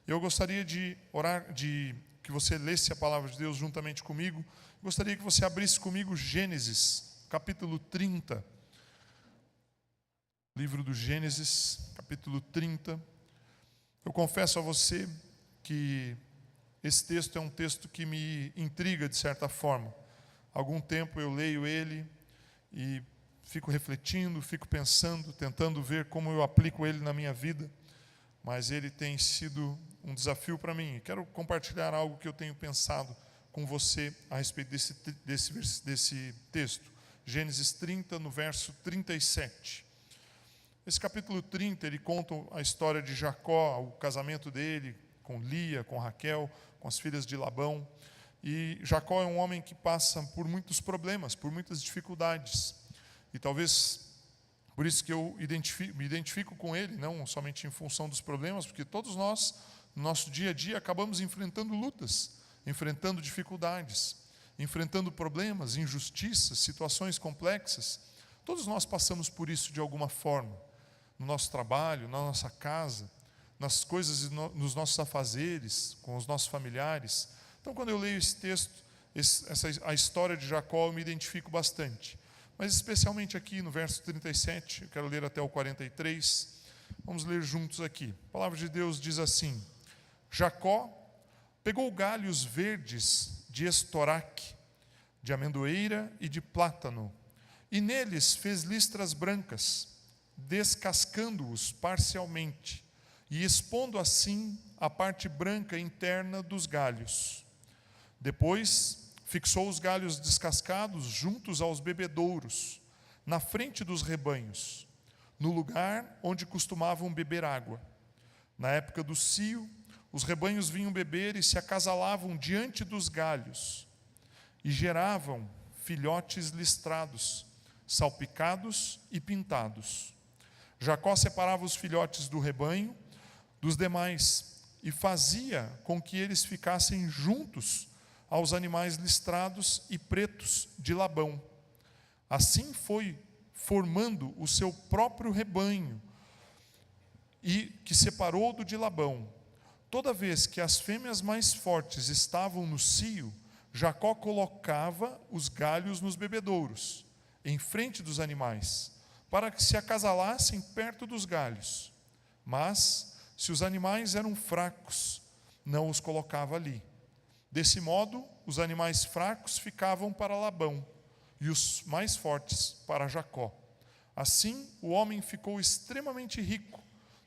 Eu gostaria de orar, de que você lesse a palavra de Deus juntamente comigo. Gostaria que você abrisse comigo Gênesis, capítulo 30. Livro do Gênesis, capítulo 30. Eu confesso a você que esse texto é um texto que me intriga de certa forma. Há algum tempo eu leio ele e fico refletindo, fico pensando, tentando ver como eu aplico ele na minha vida. Mas ele tem sido um desafio para mim. Quero compartilhar algo que eu tenho pensado com você a respeito desse texto. Gênesis 30, no verso 37. Esse capítulo 30, ele conta a história de Jacó, o casamento dele com Lia, com Raquel, com as filhas de Labão. E Jacó é um homem que passa por muitos problemas, por muitas dificuldades. E talvez por isso que eu me identifico com ele, não somente em função dos problemas, porque todos nós, no nosso dia a dia, acabamos enfrentando lutas, enfrentando dificuldades, enfrentando problemas, injustiças, situações complexas. Todos nós passamos por isso de alguma forma, no nosso trabalho, na nossa casa, nas coisas, nos nossos afazeres, com os nossos familiares. Então, quando eu leio esse texto, a história de Jacó, eu me identifico bastante. Mas especialmente aqui no verso 37, eu quero ler até o 43, vamos ler juntos aqui. A palavra de Deus diz assim: Jacó pegou galhos verdes de estoraque, de amendoeira e de plátano, e neles fez listras brancas, descascando-os parcialmente, e expondo assim a parte branca interna dos galhos. Depois fixou os galhos descascados juntos aos bebedouros, na frente dos rebanhos, no lugar onde costumavam beber água. Na época do cio, os rebanhos vinham beber e se acasalavam diante dos galhos, e geravam filhotes listrados, salpicados e pintados. Jacó separava os filhotes do rebanho dos demais, e fazia com que eles ficassem juntos aos animais listrados e pretos de Labão. Assim foi formando o seu próprio rebanho, e que separou do de Labão. Toda vez que as fêmeas mais fortes estavam no cio, Jacó colocava os galhos nos bebedouros, em frente dos animais, para que se acasalassem perto dos galhos. Mas, se os animais eram fracos, não os colocava ali. Desse modo, os animais fracos ficavam para Labão, e os mais fortes para Jacó. Assim, o homem ficou extremamente rico,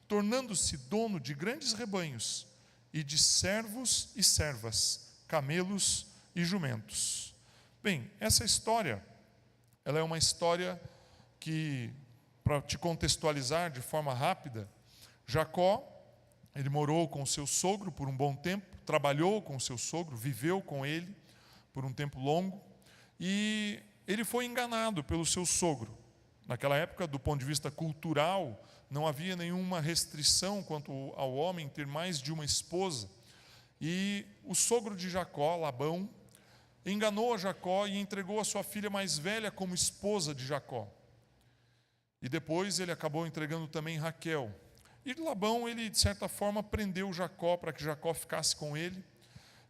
tornando-se dono de grandes rebanhos, e de servos e servas, camelos e jumentos. Bem, essa história, ela é uma história que, para te contextualizar de forma rápida, Jacó, ele morou com o seu sogro por um bom tempo, trabalhou com o seu sogro, viveu com ele por um tempo longo, e ele foi enganado pelo seu sogro. Naquela época, do ponto de vista cultural, não havia nenhuma restrição quanto ao homem ter mais de uma esposa. E o sogro de Jacó, Labão, enganou a Jacó e entregou a sua filha mais velha como esposa de Jacó. E depois ele acabou entregando também Raquel. E Labão, ele de certa forma prendeu Jacó para que Jacó ficasse com ele.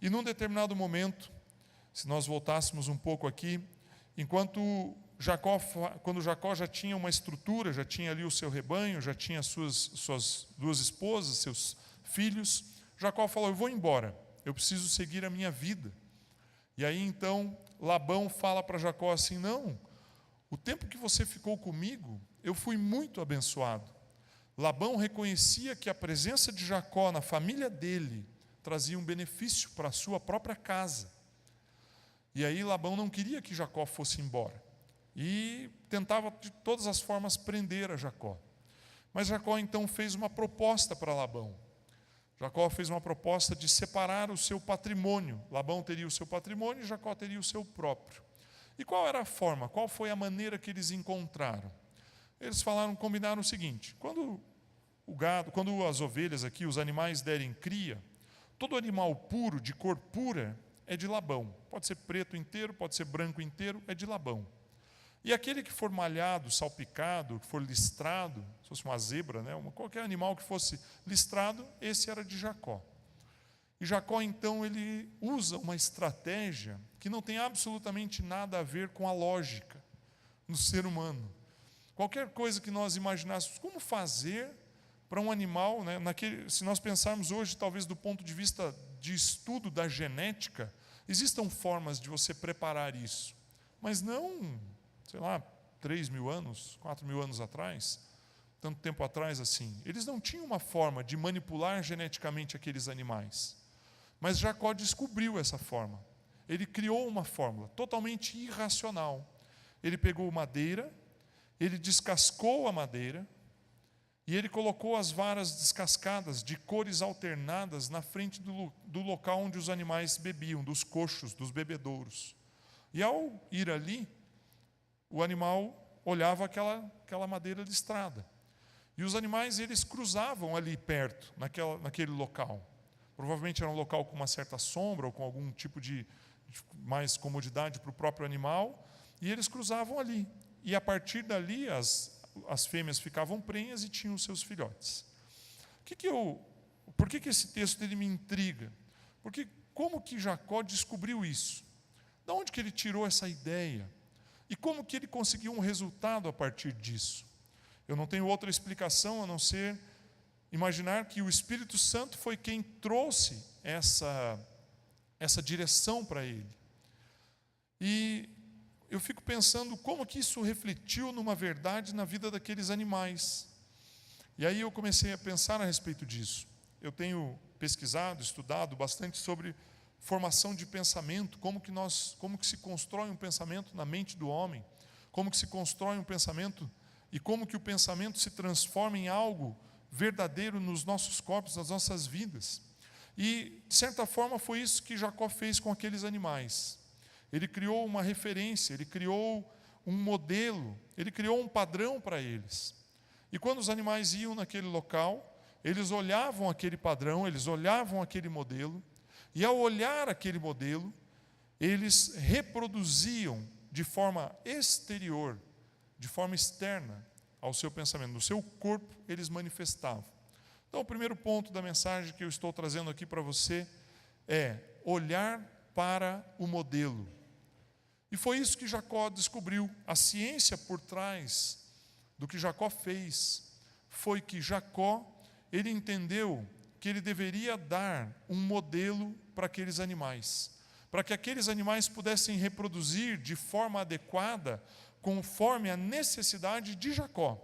E num determinado momento, se nós voltássemos um pouco aqui, quando Jacó já tinha uma estrutura, já tinha ali o seu rebanho, já tinha suas duas esposas, seus filhos, Jacó falou: eu vou embora, eu preciso seguir a minha vida. E aí então Labão fala para Jacó assim: não, o tempo que você ficou comigo, eu fui muito abençoado. Labão reconhecia que a presença de Jacó na família dele trazia um benefício para a sua própria casa. E aí Labão não queria que Jacó fosse embora. E tentava de todas as formas prender a Jacó. Mas Jacó então fez uma proposta para Labão. Jacó fez uma proposta de separar o seu patrimônio. Labão teria o seu patrimônio e Jacó teria o seu próprio. E qual era a forma? Qual foi a maneira que eles encontraram? Eles combinaram o seguinte: quando as ovelhas aqui, os animais derem cria, todo animal puro, de cor pura, é de Labão. Pode ser preto inteiro, pode ser branco inteiro, é de Labão. E aquele que for malhado, salpicado, que for listrado, se fosse uma zebra, qualquer animal que fosse listrado, esse era de Jacó. E Jacó, então, ele usa uma estratégia que não tem absolutamente nada a ver com a lógica no ser humano. Qualquer coisa que nós imaginássemos, como fazer para um animal, né, se nós pensarmos hoje, talvez do ponto de vista de estudo da genética, existam formas de você preparar isso, mas não, sei lá, 3.000 anos, 4.000 anos atrás, tanto tempo atrás assim. Eles não tinham uma forma de manipular geneticamente aqueles animais. Mas Jacó descobriu essa forma. Ele criou uma fórmula totalmente irracional. Ele pegou madeira, ele descascou a madeira, e ele colocou as varas descascadas, de cores alternadas, na frente do local onde os animais bebiam, dos coxos, dos bebedouros. E ao ir ali, o animal olhava aquela madeira listrada. E os animais, eles cruzavam ali perto, naquele local. Provavelmente era um local com uma certa sombra, ou com algum tipo de mais comodidade para o próprio animal, e eles cruzavam ali. E a partir dali, as fêmeas ficavam prenhas e tinham seus filhotes. Por que esse texto ele me intriga? Porque como que Jacó descobriu isso? De onde que ele tirou essa ideia? E como que ele conseguiu um resultado a partir disso? Eu não tenho outra explicação a não ser imaginar que o Espírito Santo foi quem trouxe essa direção para ele. E eu fico pensando como que isso refletiu numa verdade na vida daqueles animais. E aí eu comecei a pensar a respeito disso. Eu tenho pesquisado, estudado bastante sobre formação de pensamento, como que se constrói um pensamento na mente do homem, como que se constrói um pensamento e como que o pensamento se transforma em algo verdadeiro nos nossos corpos, nas nossas vidas. E, de certa forma, foi isso que Jacó fez com aqueles animais. Ele criou uma referência, ele criou um modelo, ele criou um padrão para eles. E quando os animais iam naquele local, eles olhavam aquele padrão, eles olhavam aquele modelo, e ao olhar aquele modelo, eles reproduziam de forma exterior, de forma externa ao seu pensamento, no seu corpo eles manifestavam. Então o primeiro ponto da mensagem que eu estou trazendo aqui para você é olhar para o modelo. E foi isso que Jacó descobriu. A ciência por trás do que Jacó fez foi que Jacó, ele entendeu que ele deveria dar um modelo para aqueles animais, para que aqueles animais pudessem reproduzir de forma adequada, conforme a necessidade de Jacó,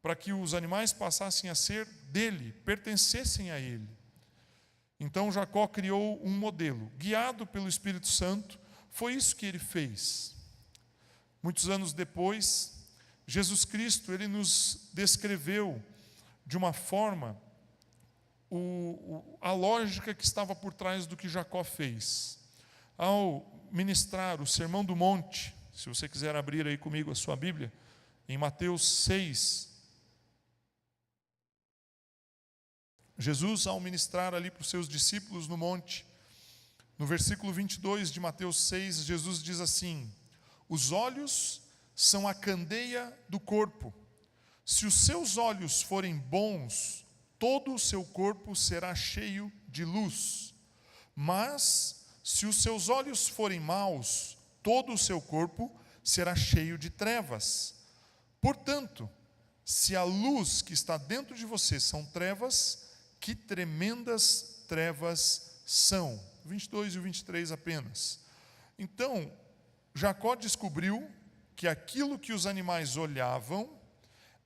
para que os animais passassem a ser dele, pertencessem a ele. Então Jacó criou um modelo, guiado pelo Espírito Santo. Foi isso que ele fez. Muitos anos depois, Jesus Cristo, ele nos descreveu de uma forma a lógica que estava por trás do que Jacó fez. Ao ministrar o Sermão do Monte, se você quiser abrir aí comigo a sua Bíblia, em Mateus 6, Jesus, ao ministrar ali para os seus discípulos no monte, no versículo 22 de Mateus 6, Jesus diz assim: os olhos são a candeia do corpo. Se os seus olhos forem bons, todo o seu corpo será cheio de luz. Mas, se os seus olhos forem maus, todo o seu corpo será cheio de trevas. Portanto, se a luz que está dentro de você são trevas, que tremendas trevas são. 22 e o 23 apenas. Então, Jacó descobriu que aquilo que os animais olhavam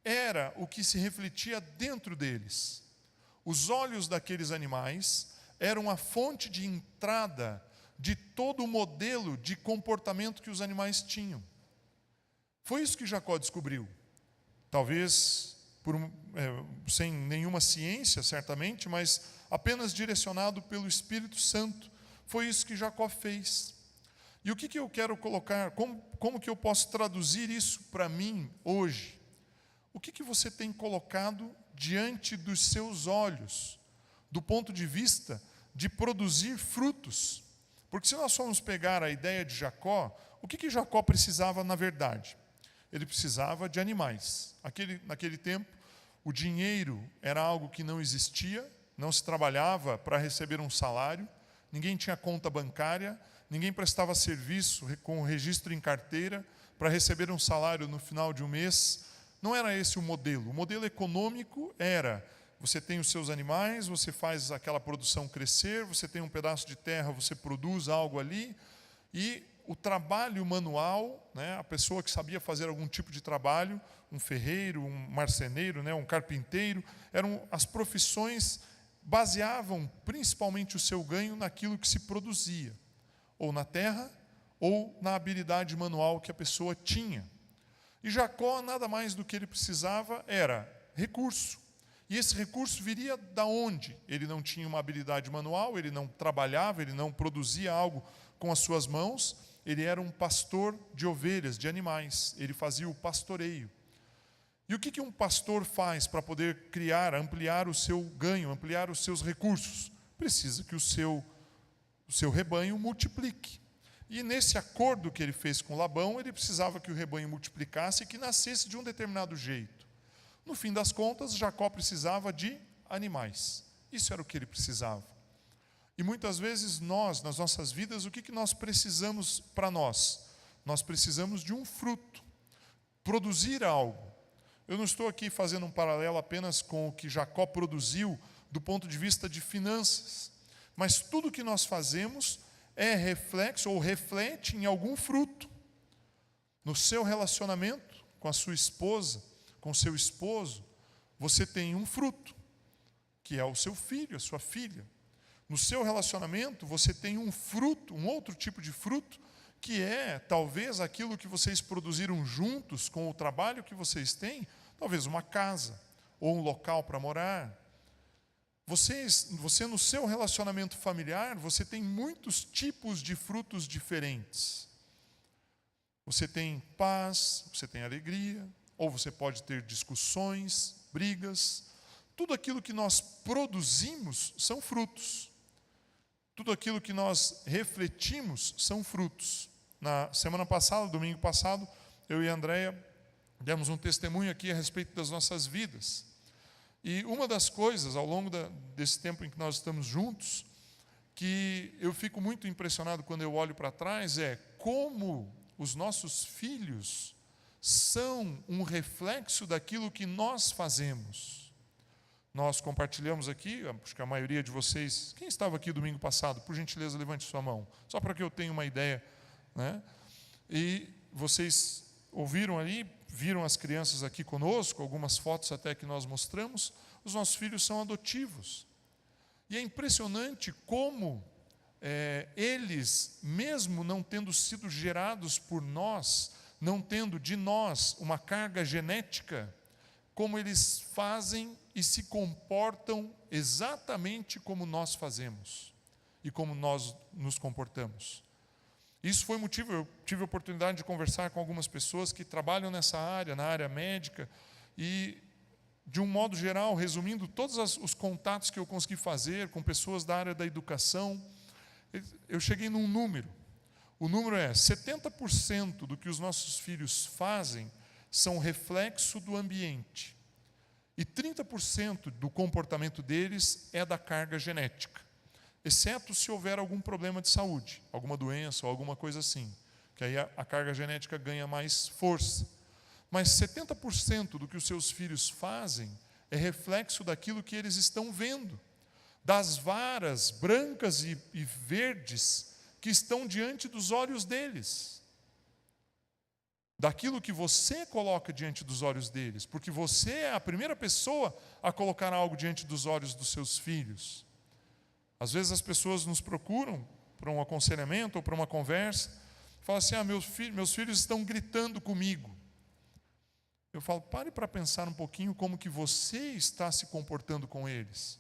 era o que se refletia dentro deles. Os olhos daqueles animais eram a fonte de entrada de todo o modelo de comportamento que os animais tinham. Foi isso que Jacó descobriu. Talvez sem nenhuma ciência, certamente, mas apenas direcionado pelo Espírito Santo. Foi isso que Jacó fez. E o que eu quero colocar, como que eu posso traduzir isso para mim hoje? O que você tem colocado diante dos seus olhos, do ponto de vista de produzir frutos? Porque se nós formos pegar a ideia de Jacó, o que Jacó precisava na verdade? Ele precisava de animais. Naquele tempo, o dinheiro era algo que não existia, não se trabalhava para receber um salário, ninguém tinha conta bancária, ninguém prestava serviço com registro em carteira para receber um salário no final de um mês. Não era esse o modelo. O modelo econômico era: você tem os seus animais, você faz aquela produção crescer, você tem um pedaço de terra, você produz algo ali, e o trabalho manual, né, a pessoa que sabia fazer algum tipo de trabalho, um ferreiro, um marceneiro, né, um carpinteiro, as profissões baseavam principalmente o seu ganho naquilo que se produzia, ou na terra, ou na habilidade manual que a pessoa tinha. E Jacó, nada mais do que ele precisava era recurso. E esse recurso viria da onde? Ele não tinha uma habilidade manual, ele não trabalhava, ele não produzia algo com as suas mãos, ele era um pastor de ovelhas, de animais, ele fazia o pastoreio. E o que um pastor faz para poder criar, ampliar o seu ganho, ampliar os seus recursos? Precisa que o seu rebanho multiplique. E nesse acordo que ele fez com Labão, ele precisava que o rebanho multiplicasse e que nascesse de um determinado jeito. No fim das contas, Jacó precisava de animais. Isso era o que ele precisava. E muitas vezes nós, nas nossas vidas, o que nós precisamos para nós? Nós precisamos de um fruto, produzir algo. Eu não estou aqui fazendo um paralelo apenas com o que Jacó produziu do ponto de vista de finanças, mas tudo que nós fazemos é reflexo ou reflete em algum fruto. No seu relacionamento com a sua esposa, com o seu esposo, você tem um fruto, que é o seu filho, a sua filha. No seu relacionamento, você tem um fruto, um outro tipo de fruto, que é talvez aquilo que vocês produziram juntos com o trabalho que vocês têm, talvez uma casa, ou um local para morar. Você no seu relacionamento familiar, você tem muitos tipos de frutos diferentes. Você tem paz, você tem alegria, ou você pode ter discussões, brigas. Tudo aquilo que nós produzimos são frutos. Tudo aquilo que nós refletimos são frutos. Na semana passada, domingo passado, eu e a Andréia demos um testemunho aqui a respeito das nossas vidas. E uma das coisas, ao longo desse tempo em que nós estamos juntos, que eu fico muito impressionado quando eu olho para trás, é como os nossos filhos são um reflexo daquilo que nós fazemos. Nós compartilhamos aqui, acho que a maioria de vocês, quem estava aqui domingo passado, por gentileza, levante sua mão, só para que eu tenha uma ideia, né? E vocês ouviram ali, viram as crianças aqui conosco, algumas fotos até que nós mostramos. Os nossos filhos são adotivos. E é impressionante como eles, mesmo não tendo sido gerados por nós, não tendo de nós uma carga genética, como eles fazem e se comportam exatamente como nós fazemos e como nós nos comportamos. Isso foi motivo, eu tive a oportunidade de conversar com algumas pessoas que trabalham nessa área, na área médica, e de um modo geral, resumindo todos os contatos que eu consegui fazer com pessoas da área da educação, eu cheguei num número. O número é 70% do que os nossos filhos fazem são reflexo do ambiente. E 30% do comportamento deles é da carga genética. Exceto se houver algum problema de saúde, alguma doença ou alguma coisa assim, que aí a carga genética ganha mais força. Mas 70% do que os seus filhos fazem é reflexo daquilo que eles estão vendo, das varas brancas e verdes que estão diante dos olhos deles, daquilo que você coloca diante dos olhos deles, porque você é a primeira pessoa a colocar algo diante dos olhos dos seus filhos. Às vezes as pessoas nos procuram para um aconselhamento ou para uma conversa, falam assim: meus filhos estão gritando comigo. Eu falo: pare para pensar um pouquinho como que você está se comportando com eles.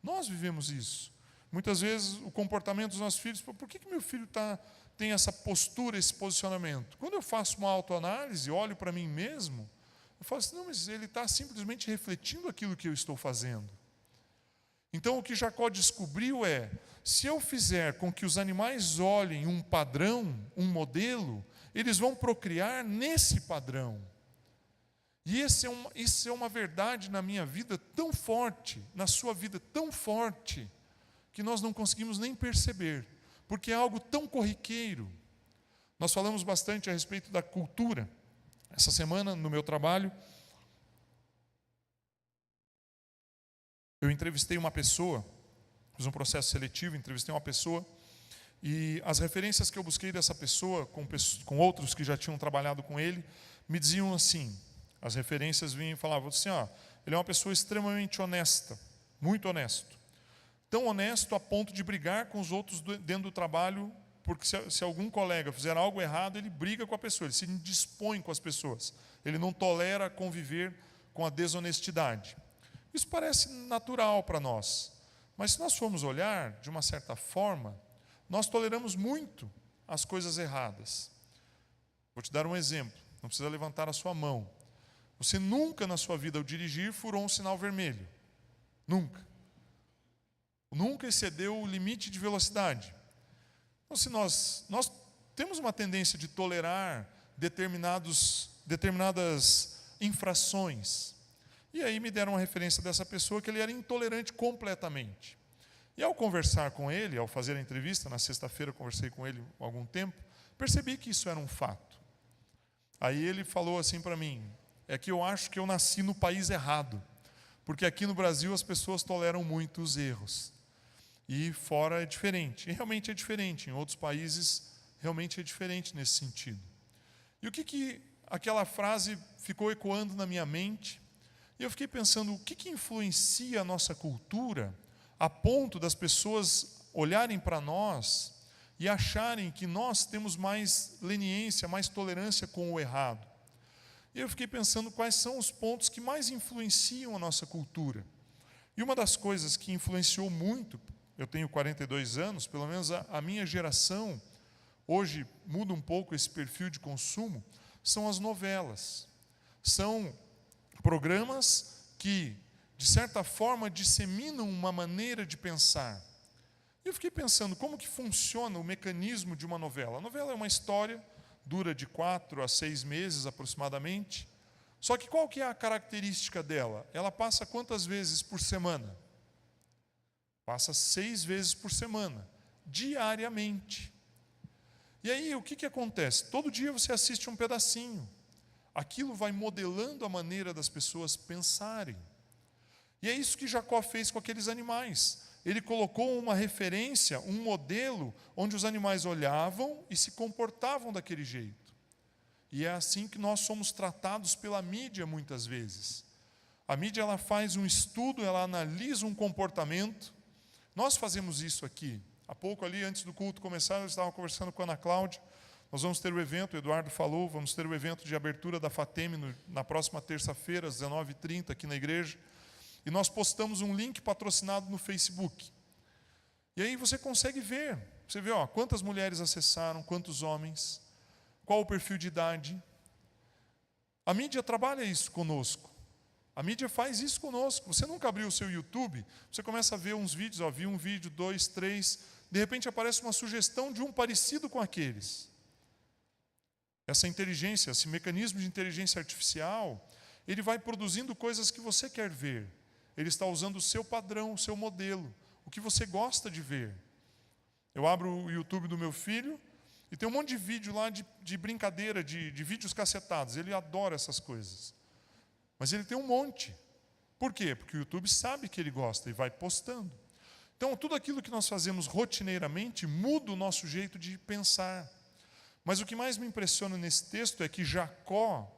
Nós vivemos isso. Muitas vezes o comportamento dos nossos filhos: por que meu filho tem essa postura, esse posicionamento? Quando eu faço uma autoanálise, olho para mim mesmo, eu falo assim: não, mas ele está simplesmente refletindo aquilo que eu estou fazendo. Então o que Jacó descobriu é: se eu fizer com que os animais olhem um padrão, um modelo, eles vão procriar nesse padrão. E isso é uma verdade na minha vida tão forte, na sua vida tão forte, que nós não conseguimos nem perceber, porque é algo tão corriqueiro. Nós falamos bastante a respeito da cultura. Essa semana, no meu trabalho, eu entrevistei uma pessoa, fiz um processo seletivo, entrevistei uma pessoa, e as referências que eu busquei dessa pessoa, com outros que já tinham trabalhado com ele, me diziam assim, as referências vinham e falavam assim, ele é uma pessoa extremamente honesta, muito honesto. Tão honesto a ponto de brigar com os outros dentro do trabalho, porque se algum colega fizer algo errado, ele briga com a pessoa, ele se indispõe com as pessoas. Ele não tolera conviver com a desonestidade. Isso parece natural para nós, mas se nós formos olhar, de uma certa forma, nós toleramos muito as coisas erradas. Vou te dar um exemplo, não precisa levantar a sua mão. Você nunca na sua vida, ao dirigir, furou um sinal vermelho. Nunca. Nunca excedeu o limite de velocidade. Então, se nós temos uma tendência de tolerar determinadas infrações. E aí me deram uma referência dessa pessoa que ele era intolerante completamente. E ao conversar com ele, ao fazer a entrevista, na sexta-feira eu conversei com ele há algum tempo, percebi que isso era um fato. Aí ele falou assim para mim, é que eu acho que eu nasci no país errado, porque aqui no Brasil as pessoas toleram muito os erros. E fora é diferente, e realmente é diferente, em outros países realmente é diferente nesse sentido. E o que aquela frase ficou ecoando na minha mente, e eu fiquei pensando, o que influencia a nossa cultura, a ponto das pessoas olharem para nós e acharem que nós temos mais leniência, mais tolerância com o errado. E eu fiquei pensando quais são os pontos que mais influenciam a nossa cultura. E uma das coisas que influenciou muito, eu tenho 42 anos, pelo menos a minha geração, hoje muda um pouco esse perfil de consumo, são as novelas. São programas que, de certa forma, disseminam uma maneira de pensar. E eu fiquei pensando, como que funciona o mecanismo de uma novela? A novela é uma história, dura de 4 a 6 meses aproximadamente. Só que qual que é a característica dela? Ela passa quantas vezes por semana? Passa 6 vezes por semana, diariamente. E aí, o que acontece? Todo dia você assiste um pedacinho. Aquilo vai modelando a maneira das pessoas pensarem. E é isso que Jacó fez com aqueles animais. Ele colocou uma referência, um modelo, onde os animais olhavam e se comportavam daquele jeito. E é assim que nós somos tratados pela mídia muitas vezes. A mídia ela faz um estudo, ela analisa um comportamento. Nós fazemos isso aqui. Há pouco ali, antes do culto começar, eu estava conversando com a Ana Cláudia. Nós vamos ter o evento, o Eduardo falou, vamos ter o evento de abertura da FATEM na próxima terça-feira, às 19h30, aqui na igreja. E nós postamos um link patrocinado no Facebook. E aí você consegue ver. Você vê, quantas mulheres acessaram, quantos homens, qual o perfil de idade. A mídia trabalha isso conosco. A mídia faz isso conosco. Você nunca abriu o seu YouTube, você começa a ver uns vídeos, vi um vídeo, 2, 3, de repente aparece uma sugestão de um parecido com aqueles. Essa inteligência, esse mecanismo de inteligência artificial, ele vai produzindo coisas que você quer ver. Ele está usando o seu padrão, o seu modelo, o que você gosta de ver. Eu abro o YouTube do meu filho e tem um monte de vídeo lá de brincadeira, de vídeos cacetados. Ele adora essas coisas. Mas ele tem um monte. Por quê? Porque o YouTube sabe que ele gosta e vai postando. Então, tudo aquilo que nós fazemos rotineiramente muda o nosso jeito de pensar. Mas o que mais me impressiona nesse texto é que Jacó,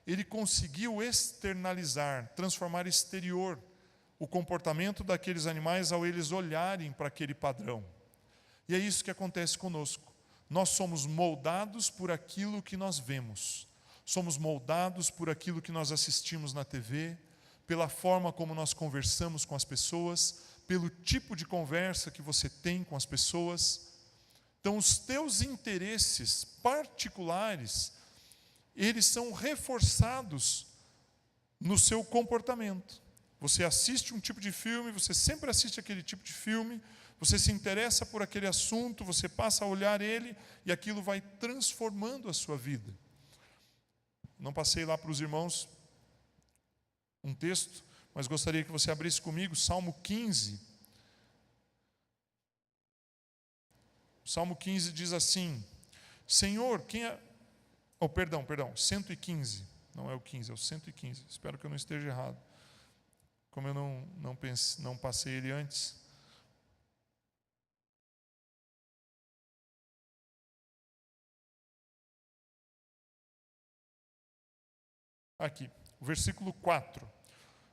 ele conseguiu externalizar, transformar exterior o comportamento daqueles animais ao eles olharem para aquele padrão. E é isso que acontece conosco. Nós somos moldados por aquilo que nós vemos. Somos moldados por aquilo que nós assistimos na TV, pela forma como nós conversamos com as pessoas, pelo tipo de conversa que você tem com as pessoas. Então, os teus interesses particulares, eles são reforçados no seu comportamento. Você assiste um tipo de filme, você sempre assiste aquele tipo de filme, você se interessa por aquele assunto, você passa a olhar ele e aquilo vai transformando a sua vida. Não passei lá para os irmãos um texto, mas gostaria que você abrisse comigo Salmo 15. O Salmo 15 diz assim: Senhor, quem é... Oh, perdão, 115. Não é o 15, é o 115. Espero que eu não esteja errado. Como eu não passei ele antes. Aqui, o versículo 4.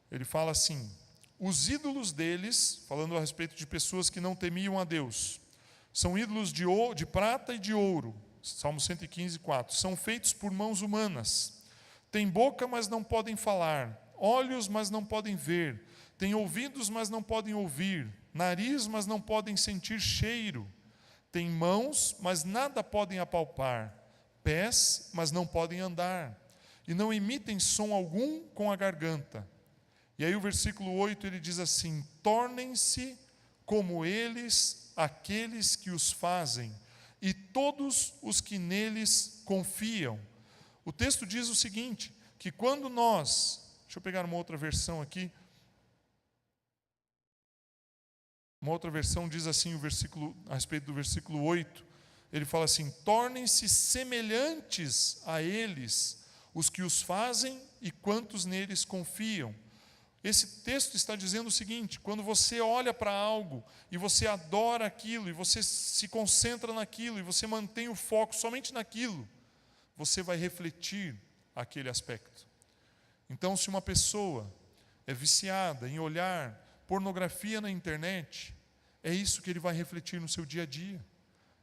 Ele fala assim: os ídolos deles, falando a respeito de pessoas que não temiam a Deus, são ídolos de prata e de ouro. Salmo 115, 4. São feitos por mãos humanas. Têm boca, mas não podem falar. Olhos, mas não podem ver. Têm ouvidos, mas não podem ouvir. Nariz, mas não podem sentir cheiro. Têm mãos, mas nada podem apalpar. Pés, mas não podem andar. E não emitem som algum com a garganta. E aí o versículo 8 ele diz assim: tornem-se como eles aqueles que os fazem, e todos os que neles confiam. O texto diz o seguinte, que quando nós... Deixa eu pegar uma outra versão aqui. Uma outra versão diz assim, a respeito do versículo 8, ele fala assim: tornem-se semelhantes a eles os que os fazem e quantos neles confiam. Esse texto está dizendo o seguinte: quando você olha para algo e você adora aquilo, e você se concentra naquilo, e você mantém o foco somente naquilo, você vai refletir aquele aspecto. Então, se uma pessoa é viciada em olhar pornografia na internet, é isso que ele vai refletir no seu dia a dia.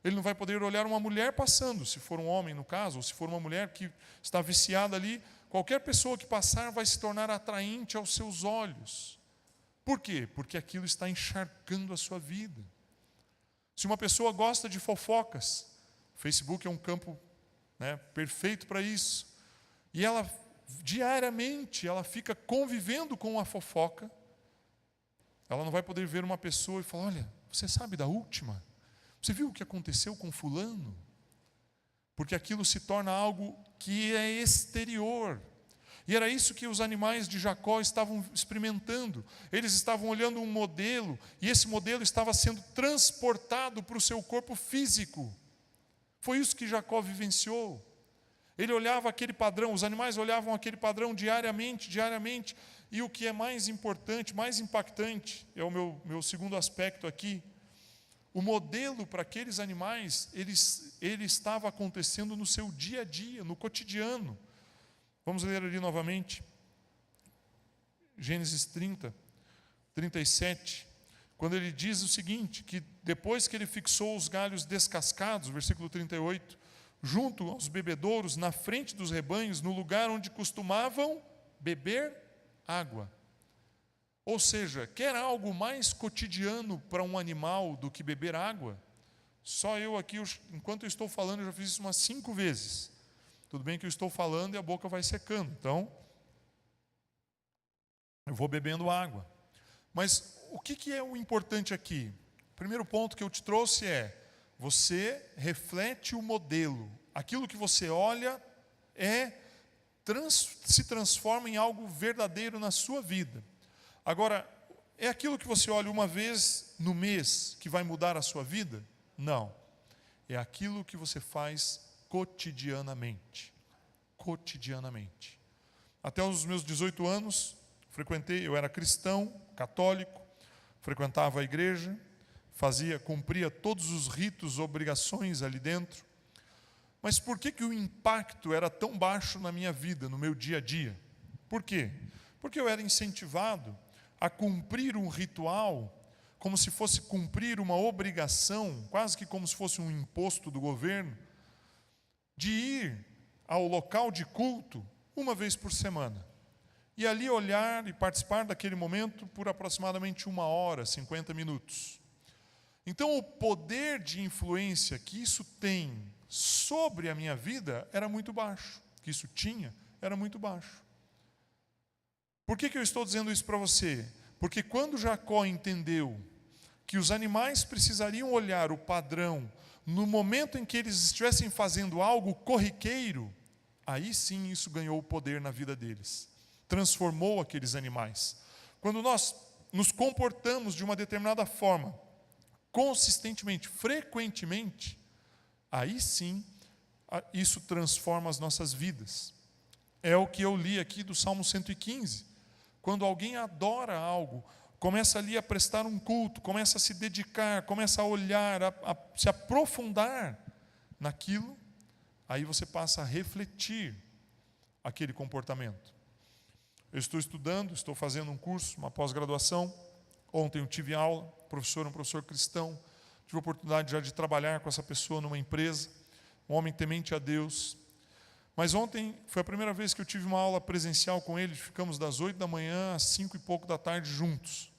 Ele não vai poder olhar uma mulher passando, se for um homem no caso, ou se for uma mulher que está viciada ali. Qualquer pessoa que passar vai se tornar atraente aos seus olhos. Por quê? Porque aquilo está encharcando a sua vida. Se uma pessoa gosta de fofocas, o Facebook é um campo, perfeito para isso. E ela, diariamente, ela fica convivendo com a fofoca. Ela não vai poder ver uma pessoa e falar: olha, você sabe da última? Você viu o que aconteceu com fulano? Porque aquilo se torna algo que é exterior. E era isso que os animais de Jacó estavam experimentando. Eles estavam olhando um modelo, e esse modelo estava sendo transportado para o seu corpo físico. Foi isso que Jacó vivenciou. Ele olhava aquele padrão, os animais olhavam aquele padrão diariamente, e o que é mais importante, mais impactante, é o meu segundo aspecto aqui. O modelo para aqueles animais, ele estava acontecendo no seu dia a dia, no cotidiano. Vamos ler ali novamente. Gênesis 30, 37. Quando ele diz o seguinte, que depois que ele fixou os galhos descascados, versículo 38, junto aos bebedouros, na frente dos rebanhos, no lugar onde costumavam beber água. Ou seja, quer algo mais cotidiano para um animal do que beber água? Só eu aqui, enquanto eu estou falando, eu já fiz isso umas 5 vezes. Tudo bem que eu estou falando e a boca vai secando, então eu vou bebendo água. Mas o que é o importante aqui? O primeiro ponto que eu te trouxe é: você reflete o modelo. Aquilo que você olha se transforma em algo verdadeiro na sua vida. Agora, é aquilo que você olha uma vez no mês que vai mudar a sua vida? Não. É aquilo que você faz cotidianamente. Cotidianamente. Até os meus 18 anos, eu era cristão, católico, frequentava a igreja, cumpria todos os ritos, obrigações ali dentro. Mas por que o impacto era tão baixo na minha vida, no meu dia a dia? Por quê? Porque eu era incentivado a cumprir um ritual, como se fosse cumprir uma obrigação, quase que como se fosse um imposto do governo, de ir ao local de culto uma vez por semana. E ali olhar e participar daquele momento por aproximadamente 1 hora, 50 minutos. Então o poder de influência que isso tem sobre a minha vida era muito baixo. Que isso tinha, era muito baixo. Por que eu estou dizendo isso para você? Porque quando Jacó entendeu que os animais precisariam olhar o padrão no momento em que eles estivessem fazendo algo corriqueiro, aí sim isso ganhou o poder na vida deles. transformou aqueles animais. Quando nós nos comportamos de uma determinada forma, consistentemente, frequentemente, aí sim, isso transforma as nossas vidas. É o que eu li aqui do Salmo 115. Quando alguém adora algo, começa ali a prestar um culto, começa a se dedicar, começa a olhar, a se aprofundar naquilo, aí você passa a refletir aquele comportamento. Eu estou estudando, estou fazendo um curso, uma pós-graduação. Ontem eu tive aula, um professor cristão. Tive a oportunidade já de trabalhar com essa pessoa numa empresa, um homem temente a Deus. Mas ontem foi a primeira vez que eu tive uma aula presencial com ele. Ficamos das 8 da manhã às 5 e pouco da tarde juntos,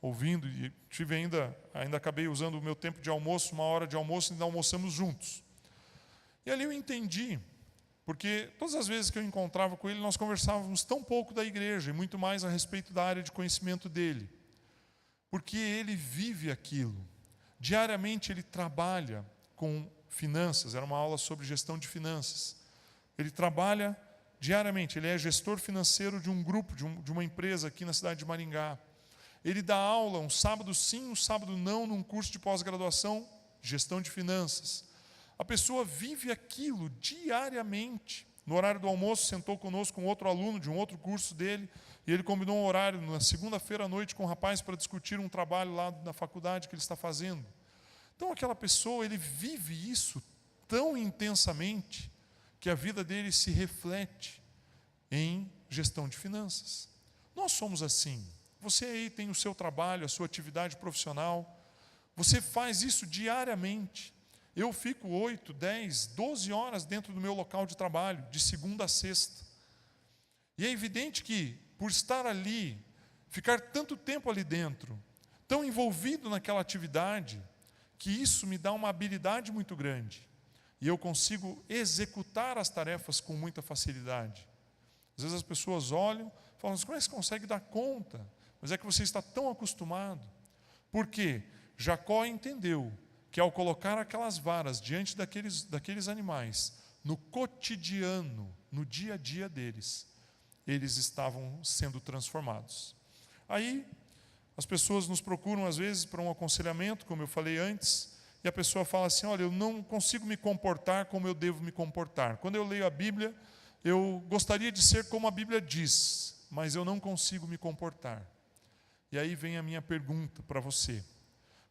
ouvindo. E ainda acabei usando o meu tempo de almoço, uma hora de almoço, e ainda almoçamos juntos. E ali eu entendi, porque todas as vezes que eu encontrava com ele, nós conversávamos tão pouco da igreja, e muito mais a respeito da área de conhecimento dele. Porque ele vive aquilo. Diariamente ele trabalha com finanças, era uma aula sobre gestão de finanças. Ele trabalha diariamente, ele é gestor financeiro de um grupo, de uma empresa aqui na cidade de Maringá. Ele dá aula um sábado sim, um sábado não, num curso de pós-graduação, gestão de finanças. A pessoa vive aquilo diariamente. No horário do almoço, sentou conosco um outro aluno de um outro curso dele, e ele combinou um horário na segunda-feira à noite com o rapaz para discutir um trabalho lá na faculdade que ele está fazendo. Então aquela pessoa, ele vive isso tão intensamente que a vida dele se reflete em gestão de finanças. Nós somos assim. Você aí tem o seu trabalho, a sua atividade profissional. Você faz isso diariamente. Eu fico 8, 10, 12 horas dentro do meu local de trabalho, de segunda a sexta. E é evidente que, por estar ali, ficar tanto tempo ali dentro, tão envolvido naquela atividade, que isso me dá uma habilidade muito grande. E eu consigo executar as tarefas com muita facilidade. Às vezes as pessoas olham e falam, como é que você consegue dar conta? Mas é que você está tão acostumado. Por quê? Jacó entendeu que ao colocar aquelas varas diante daqueles animais, no cotidiano, no dia a dia deles, eles estavam sendo transformados. Aí, as pessoas nos procuram às vezes para um aconselhamento, como eu falei antes, e a pessoa fala assim, olha, eu não consigo me comportar como eu devo me comportar. Quando eu leio a Bíblia, eu gostaria de ser como a Bíblia diz, mas eu não consigo me comportar. E aí vem a minha pergunta para você.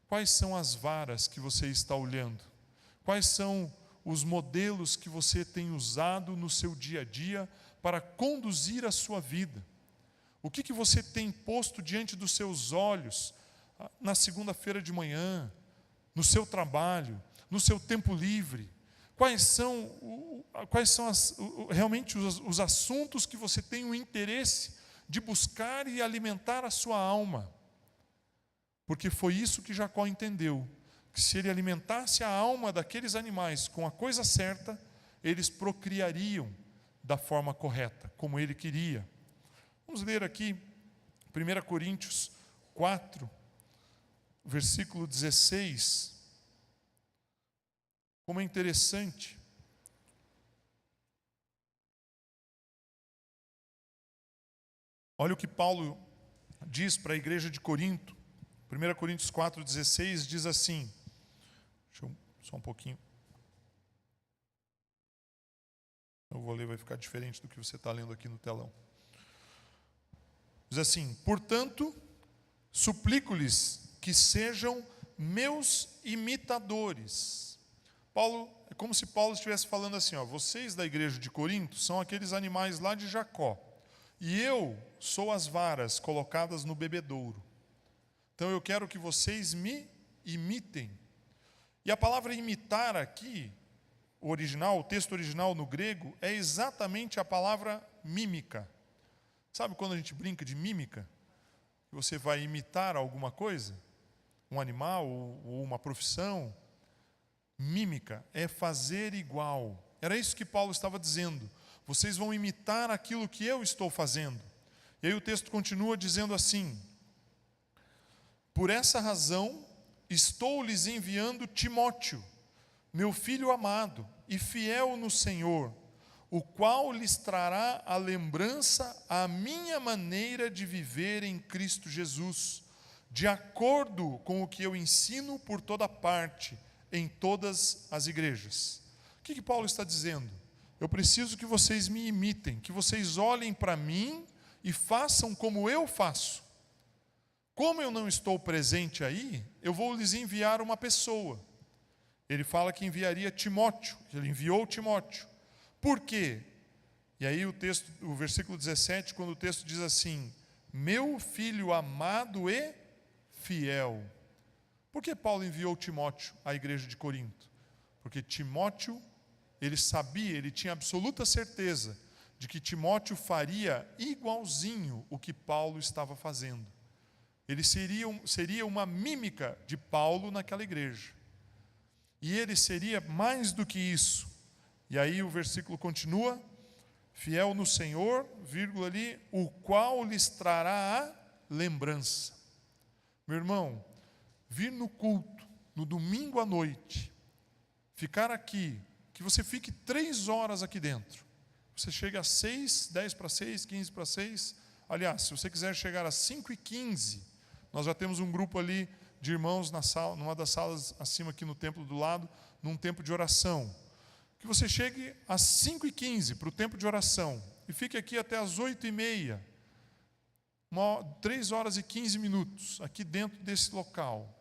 Quais são as varas que você está olhando? Quais são os modelos que você tem usado no seu dia a dia para conduzir a sua vida? O que você tem posto diante dos seus olhos na segunda-feira de manhã, no seu trabalho, no seu tempo livre? Quais são realmente os assuntos que você tem o interesse de buscar e alimentar a sua alma? Porque foi isso que Jacó entendeu, que se ele alimentasse a alma daqueles animais com a coisa certa, eles procriariam da forma correta, como ele queria. Vamos ler aqui 1 Coríntios 4, versículo 16. Como é interessante. Olha o que Paulo diz para a igreja de Corinto. 1 Coríntios 4,16 diz assim, só um pouquinho, eu vou ler, vai ficar diferente do que você está lendo aqui no telão. Diz assim, portanto, suplico-lhes que sejam meus imitadores. É como se Paulo estivesse falando assim, vocês da igreja de Corinto são aqueles animais lá de Jacó, e eu sou as varas colocadas no bebedouro. Então eu quero que vocês me imitem. E a palavra imitar aqui, o texto original no grego, é exatamente a palavra mímica. Sabe quando a gente brinca de mímica? Você vai imitar alguma coisa? Um animal ou uma profissão? Mímica é fazer igual. Era isso que Paulo estava dizendo. Vocês vão imitar aquilo que eu estou fazendo. E aí o texto continua dizendo assim, por essa razão, estou lhes enviando Timóteo, meu filho amado e fiel no Senhor, o qual lhes trará a lembrança a minha maneira de viver em Cristo Jesus, de acordo com o que eu ensino por toda parte, em todas as igrejas. O que Paulo está dizendo? Eu preciso que vocês me imitem, que vocês olhem para mim e façam como eu faço. Como eu não estou presente aí, eu vou lhes enviar uma pessoa. Ele fala que enviaria Timóteo, ele enviou Timóteo. Por quê? E aí o versículo 17, quando o texto diz assim: meu filho amado e fiel. Por que Paulo enviou Timóteo à igreja de Corinto? Porque Timóteo, ele sabia, ele tinha absoluta certeza de que Timóteo faria igualzinho o que Paulo estava fazendo. Ele seria uma mímica de Paulo naquela igreja. E ele seria mais do que isso. E aí o versículo continua: fiel no Senhor, vírgula ali, o qual lhes trará a lembrança. Meu irmão, vir no culto, no domingo à noite, ficar aqui, que você fique 3 horas aqui dentro. Você chega às 6, 10 para 6, 15 para 6. Aliás, se você quiser chegar às 5h15, nós já temos um grupo ali de irmãos na sala, numa das salas acima aqui no templo do lado, num tempo de oração. Que você chegue às 5h15 para o tempo de oração e fique aqui até às 8h30, 3 horas e 15 minutos, aqui dentro desse local.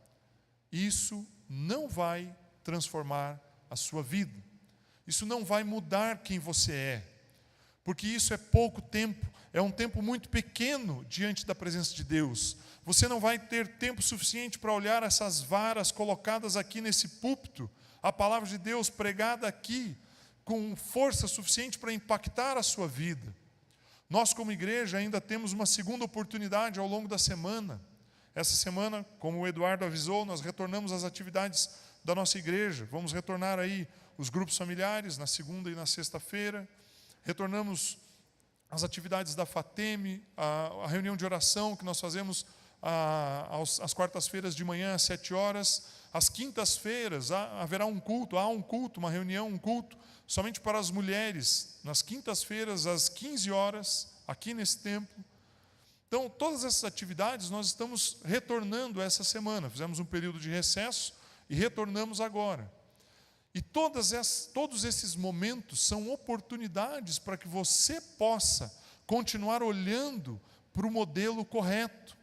Isso não vai transformar a sua vida. Isso não vai mudar quem você é. Porque isso é pouco tempo, é um tempo muito pequeno diante da presença de Deus. Você não vai ter tempo suficiente para olhar essas varas colocadas aqui nesse púlpito, a palavra de Deus pregada aqui, com força suficiente para impactar a sua vida. Nós, como igreja, ainda temos uma segunda oportunidade ao longo da semana. Essa semana, como o Eduardo avisou, nós retornamos às atividades da nossa igreja. Vamos retornar aí os grupos familiares na segunda e na sexta-feira. Retornamos às atividades da FATEM, a reunião de oração que nós fazemos às quartas-feiras de manhã às 7 horas. Às quintas-feiras haverá um culto, uma reunião, um culto, somente para as mulheres, nas quintas-feiras às 15 horas, aqui nesse templo. Então, todas essas atividades nós estamos retornando essa semana. Fizemos um período de recesso e retornamos agora. E todos esses momentos são oportunidades para que você possa continuar olhando para o modelo correto,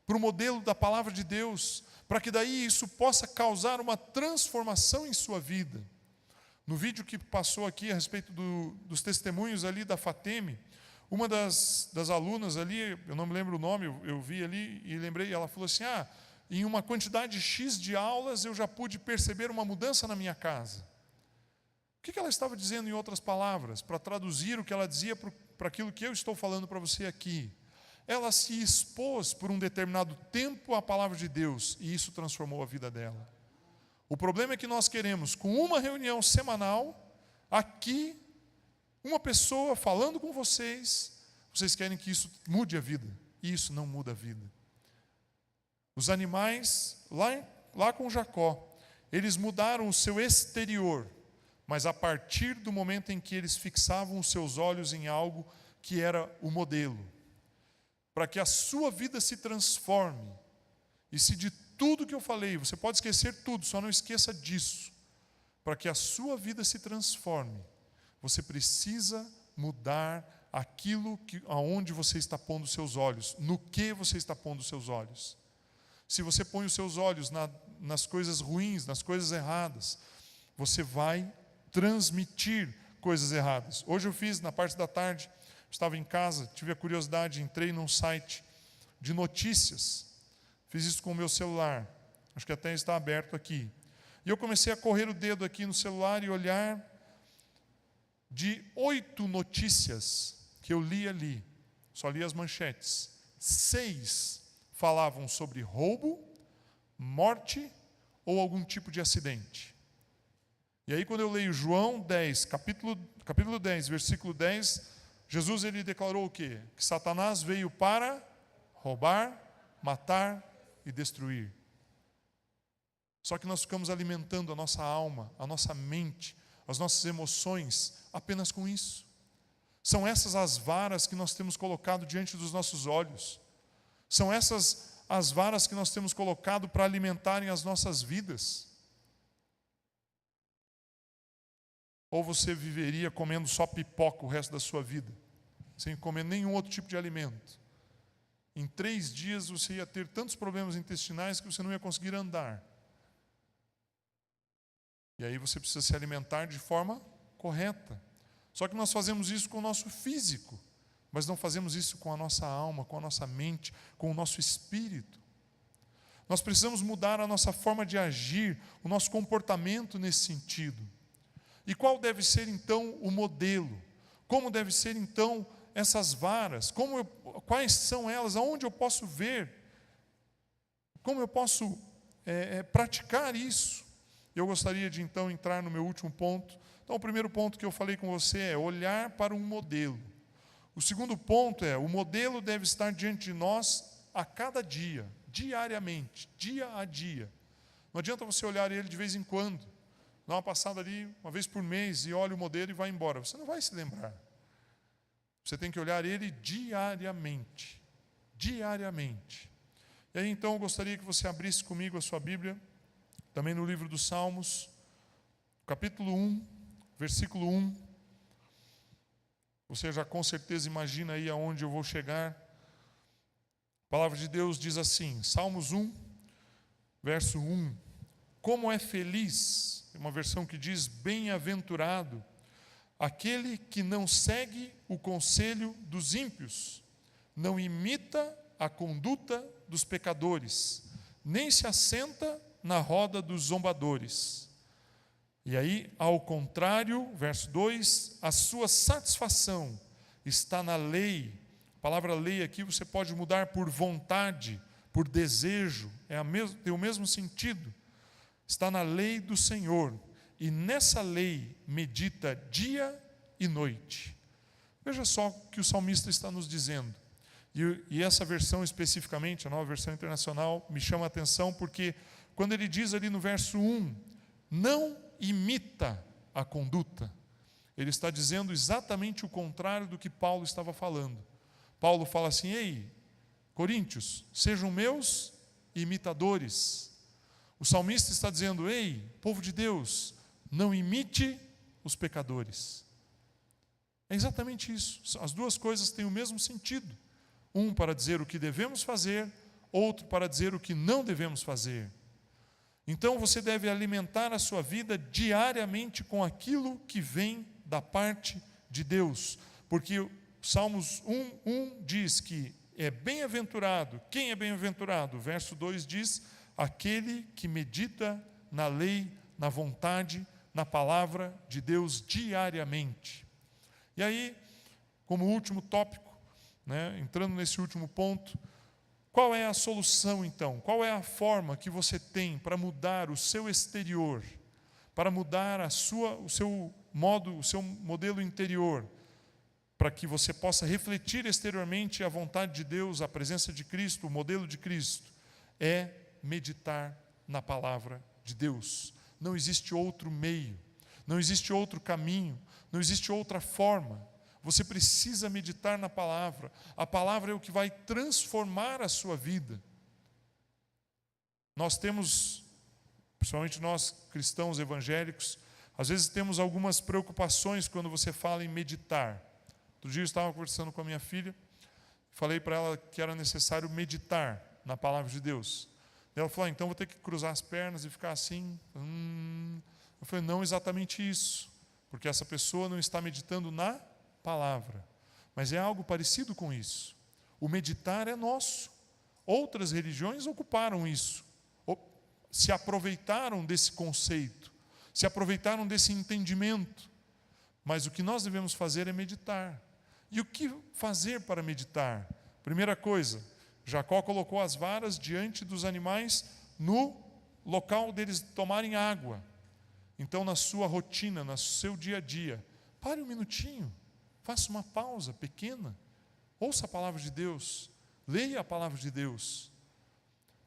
para o modelo da palavra de Deus, para que daí isso possa causar uma transformação em sua vida. No vídeo que passou aqui a respeito dos testemunhos ali da FATEM, uma das alunas ali, eu não me lembro o nome, eu vi ali e lembrei, ela falou assim: em uma quantidade X de aulas eu já pude perceber uma mudança na minha casa. O que ela estava dizendo em outras palavras, para traduzir o que ela dizia para aquilo que eu estou falando para você aqui? Ela se expôs por um determinado tempo à palavra de Deus e isso transformou a vida dela. O problema é que nós queremos, com uma reunião semanal, aqui, uma pessoa falando com vocês querem que isso mude a vida. E isso não muda a vida. Os animais, lá com Jacó, eles mudaram o seu exterior, mas a partir do momento em que eles fixavam os seus olhos em algo que era o modelo. Para que a sua vida se transforme, e se de tudo que eu falei, você pode esquecer tudo, só não esqueça disso. Para que a sua vida se transforme, você precisa mudar aquilo aonde você está pondo os seus olhos, no que você está pondo os seus olhos. Se você põe os seus olhos nas coisas ruins, nas coisas erradas, você vai transmitir coisas erradas. Hoje eu fiz, na parte da tarde, estava em casa, tive a curiosidade, entrei num site de notícias, fiz isso com o meu celular, acho que até está aberto aqui. E eu comecei a correr o dedo aqui no celular e olhar de 8 notícias que eu li ali, só li as manchetes. 6 falavam sobre roubo, morte ou algum tipo de acidente. E aí quando eu leio João 10, capítulo 10, versículo 10, Jesus ele declarou o quê? Que Satanás veio para roubar, matar e destruir. Só que nós ficamos alimentando a nossa alma, a nossa mente, as nossas emoções apenas com isso. São essas as varas que nós temos colocado diante dos nossos olhos. São essas as varas que nós temos colocado para alimentarem as nossas vidas. Ou você viveria comendo só pipoca o resto da sua vida, sem comer nenhum outro tipo de alimento. Em 3 dias você ia ter tantos problemas intestinais que você não ia conseguir andar. E aí você precisa se alimentar de forma correta. Só que nós fazemos isso com o nosso físico, mas não fazemos isso com a nossa alma, com a nossa mente, com o nosso espírito. Nós precisamos mudar a nossa forma de agir, o nosso comportamento nesse sentido. E qual deve ser então o modelo? Como deve ser então essas varas? Quais são elas? Aonde eu posso ver? Como eu posso praticar isso? Eu gostaria de então entrar no meu último ponto. Então o primeiro ponto que eu falei com você é olhar para um modelo. O segundo ponto é, o modelo deve estar diante de nós a cada dia, diariamente, dia a dia. Não adianta você olhar ele de vez em quando. Dá uma passada ali, uma vez por mês, e olha o modelo e vai embora. Você não vai se lembrar. Você tem que olhar ele diariamente. Diariamente. E aí então eu gostaria que você abrisse comigo a sua Bíblia, também no livro dos Salmos, capítulo 1, versículo 1. Você já com certeza imagina aí aonde eu vou chegar. A palavra de Deus diz assim, Salmos 1, verso 1. Como é feliz, uma versão que diz bem-aventurado, aquele que não segue o conselho dos ímpios, não imita a conduta dos pecadores, nem se assenta na roda dos zombadores. E aí, ao contrário, verso 2, a sua satisfação está na lei. A palavra lei aqui você pode mudar por vontade, por desejo, tem o mesmo sentido. Está na lei do Senhor, e nessa lei medita dia e noite. Veja só o que o salmista está nos dizendo. E essa versão especificamente, a Nova Versão Internacional, me chama a atenção porque quando ele diz ali no verso 1, não imita a conduta, ele está dizendo exatamente o contrário do que Paulo estava falando. Paulo fala assim, ei, Coríntios, sejam meus imitadores. O salmista está dizendo, ei, povo de Deus, não imite os pecadores. É exatamente isso. As duas coisas têm o mesmo sentido. Um para dizer o que devemos fazer, outro para dizer o que não devemos fazer. Então você deve alimentar a sua vida diariamente com aquilo que vem da parte de Deus. Porque Salmos 1 diz que é bem-aventurado. Quem é bem-aventurado? O verso 2 diz, aquele que medita na lei, na vontade, na palavra de Deus diariamente. E aí, como último tópico, entrando nesse último ponto, qual é a solução então? Qual é a forma que você tem para mudar o seu exterior, para mudar o seu modelo interior, para que você possa refletir exteriormente a vontade de Deus, a presença de Cristo, o modelo de Cristo? É meditar na palavra de Deus. Não existe outro meio, não existe outro caminho, não existe outra forma. Você precisa meditar na palavra. A palavra é o que vai transformar a sua vida. Nós temos, principalmente nós cristãos evangélicos, às vezes temos algumas preocupações quando você fala em meditar. Outro dia eu estava conversando com a minha filha, falei para ela que era necessário meditar na palavra de Deus. Ela falou, então vou ter que cruzar as pernas e ficar assim. Eu falei, não exatamente isso, porque essa pessoa não está meditando na palavra, mas é algo parecido com isso. O meditar é nosso. Outras religiões ocuparam isso, se aproveitaram desse conceito, se aproveitaram desse entendimento, mas o que nós devemos fazer é meditar. E o que fazer para meditar? Primeira coisa, Jacó colocou as varas diante dos animais no local deles tomarem água. Então, na sua rotina, no seu dia a dia, pare um minutinho, faça uma pausa pequena, ouça a palavra de Deus, leia a palavra de Deus.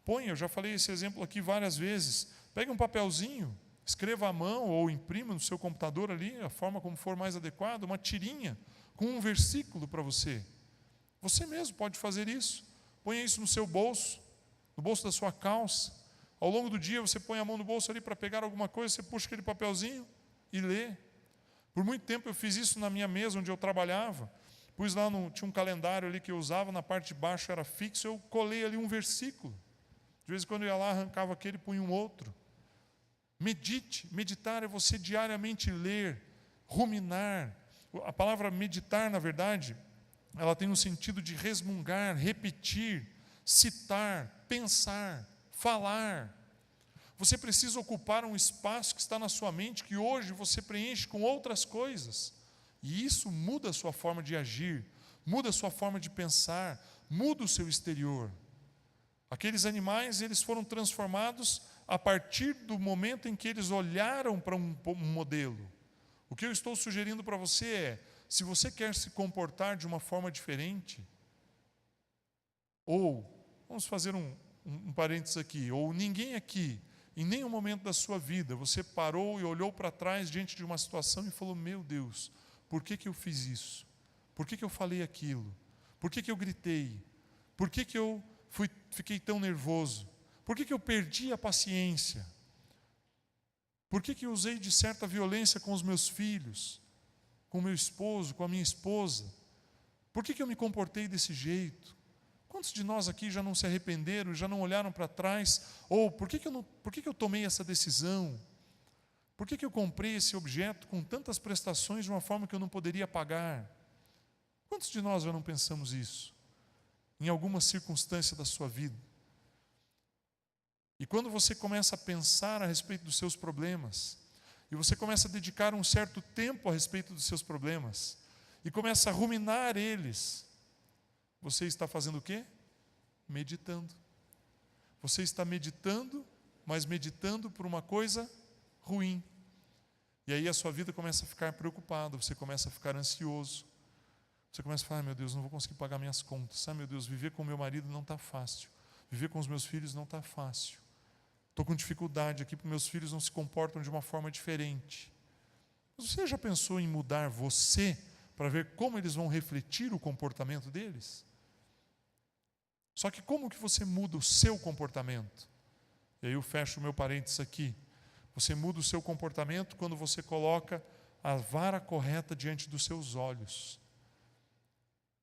Eu já falei esse exemplo aqui várias vezes, pegue um papelzinho, Escreva à mão ou imprima no seu computador ali, a forma como for mais adequada, uma tirinha com um versículo para você. Você mesmo pode fazer isso. Ponha isso no seu bolso, no bolso da sua calça. Ao longo do dia você põe a mão no bolso ali para pegar alguma coisa, você puxa aquele papelzinho e lê. Por muito tempo eu fiz isso na minha mesa onde eu trabalhava. Pus lá, tinha um calendário ali que eu usava, na parte de baixo era fixo, eu colei ali um versículo. De vez em quando eu ia lá, arrancava aquele e punha um outro. Medite. Meditar é você diariamente ler, ruminar. A palavra meditar, na verdade, ela tem um sentido de resmungar, repetir, citar, pensar, falar. Você precisa ocupar um espaço que está na sua mente, que hoje você preenche com outras coisas. E isso muda a sua forma de agir, muda a sua forma de pensar, muda o seu exterior. Aqueles animais, eles foram transformados a partir do momento em que eles olharam para um modelo. O que eu estou sugerindo para você é, se você quer se comportar de uma forma diferente, ou, vamos fazer um parênteses aqui, ou ninguém aqui, em nenhum momento da sua vida, você parou e olhou para trás diante de uma situação e falou, meu Deus, por que eu fiz isso? Por que eu falei aquilo? Por que eu gritei? Por que eu fiquei tão nervoso? Por que eu perdi a paciência? Por que eu usei de certa violência com os meus filhos? Com o meu esposo, com a minha esposa? Por que eu me comportei desse jeito? Quantos de nós aqui já não se arrependeram, já não olharam para trás? Ou por que eu tomei essa decisão? Por que eu comprei esse objeto com tantas prestações de uma forma que eu não poderia pagar? Quantos de nós já não pensamos isso? Em alguma circunstância da sua vida? E quando você começa a pensar a respeito dos seus problemas, e você começa a dedicar um certo tempo a respeito dos seus problemas, e começa a ruminar eles, você está fazendo o quê? Meditando. Você está meditando, mas meditando por uma coisa ruim. E aí a sua vida começa a ficar preocupada, você começa a ficar ansioso. Você começa a falar, meu Deus, não vou conseguir pagar minhas contas. Meu Deus, viver com meu marido não está fácil. Viver com os meus filhos não está fácil. Estou com dificuldade aqui porque meus filhos não se comportam de uma forma diferente. Mas você já pensou em mudar você para ver como eles vão refletir o comportamento deles? Só que como que você muda o seu comportamento? E aí eu fecho o meu parênteses aqui. Você muda o seu comportamento quando você coloca a vara correta diante dos seus olhos.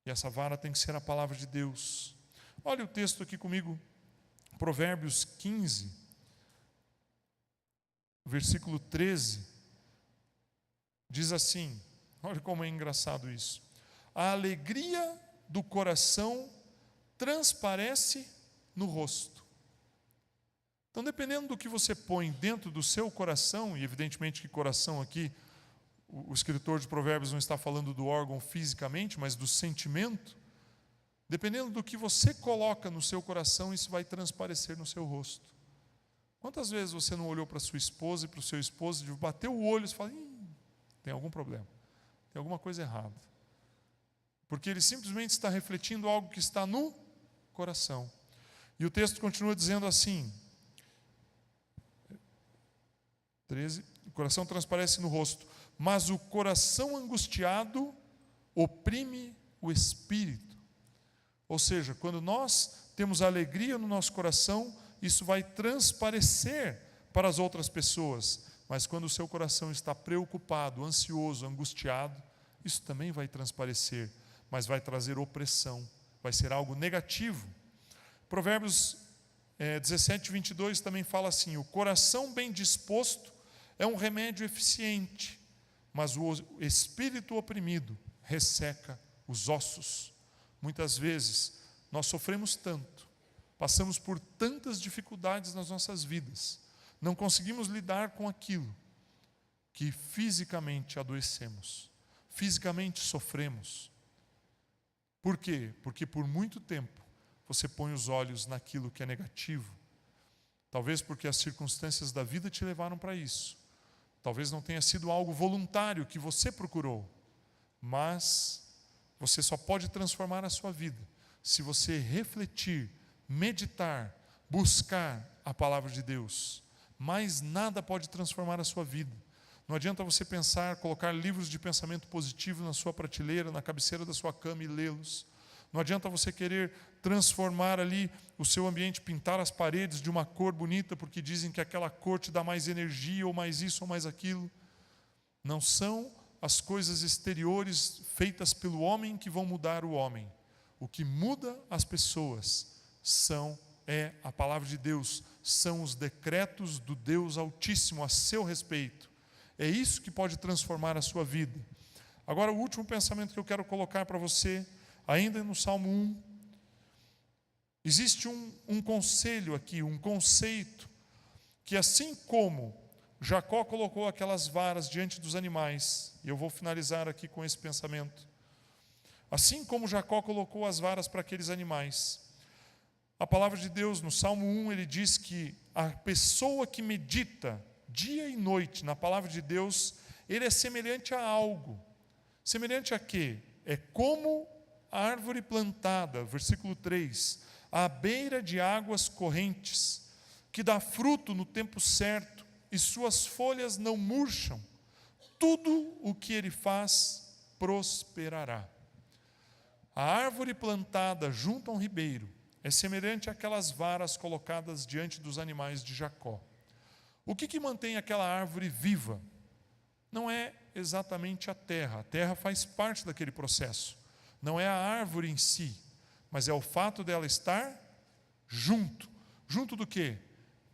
E essa vara tem que ser a palavra de Deus. Olha o texto aqui comigo, Provérbios 15, versículo 13. Diz assim, olha como é engraçado isso. A alegria do coração transparece no rosto. Então, dependendo do que você põe dentro do seu coração, e evidentemente que coração aqui, o escritor de Provérbios não está falando do órgão fisicamente, mas do sentimento, dependendo do que você coloca no seu coração, isso vai transparecer no seu rosto. Quantas vezes você não olhou para sua esposa e para o seu esposo, bateu o olho e falou, tem algum problema, tem alguma coisa errada. Porque ele simplesmente está refletindo algo que está no coração. E o texto continua dizendo assim, 13, o coração transparece no rosto, mas o coração angustiado oprime o espírito. Ou seja, quando nós temos alegria no nosso coração, isso vai transparecer para as outras pessoas. Mas quando o seu coração está preocupado, ansioso, angustiado, isso também vai transparecer, mas vai trazer opressão, vai ser algo negativo. Provérbios 17, 22 também fala assim, o coração bem disposto é um remédio eficiente, mas o espírito oprimido resseca os ossos. Muitas vezes nós sofremos tanto, passamos por tantas dificuldades nas nossas vidas, não conseguimos lidar com aquilo, que fisicamente adoecemos, fisicamente sofremos. Por quê? Porque por muito tempo você põe os olhos naquilo que é negativo. Talvez porque as circunstâncias da vida te levaram para isso. Talvez não tenha sido algo voluntário que você procurou, mas você só pode transformar a sua vida se você refletir, meditar, buscar a palavra de Deus. mais nada pode transformar a sua vida. Não adianta você pensar, colocar livros de pensamento positivo na sua prateleira, na cabeceira da sua cama e lê-los. Não adianta você querer transformar ali o seu ambiente, pintar as paredes de uma cor bonita, porque dizem que aquela cor te dá mais energia, ou mais isso, ou mais aquilo. Não são as coisas exteriores feitas pelo homem que vão mudar o homem. O que muda as pessoas é a palavra de Deus, são os decretos do Deus Altíssimo a seu respeito. É isso que pode transformar a sua vida. Agora, o último pensamento que eu quero colocar para você, ainda no Salmo 1, existe um conselho aqui, um conceito, que assim como Jacó colocou aquelas varas diante dos animais, e eu vou finalizar aqui com esse pensamento, assim como Jacó colocou as varas para aqueles animais, a palavra de Deus, no Salmo 1, ele diz que a pessoa que medita dia e noite na palavra de Deus, ele é semelhante a algo. Semelhante a quê? É como a árvore plantada, versículo 3, à beira de águas correntes, que dá fruto no tempo certo, e suas folhas não murcham. Tudo o que ele faz prosperará. A árvore plantada junto a um ribeiro é semelhante àquelas varas colocadas diante dos animais de Jacó. O que mantém aquela árvore viva? Não é exatamente a terra faz parte daquele processo. Não é a árvore em si, mas é o fato dela estar junto. Junto do quê?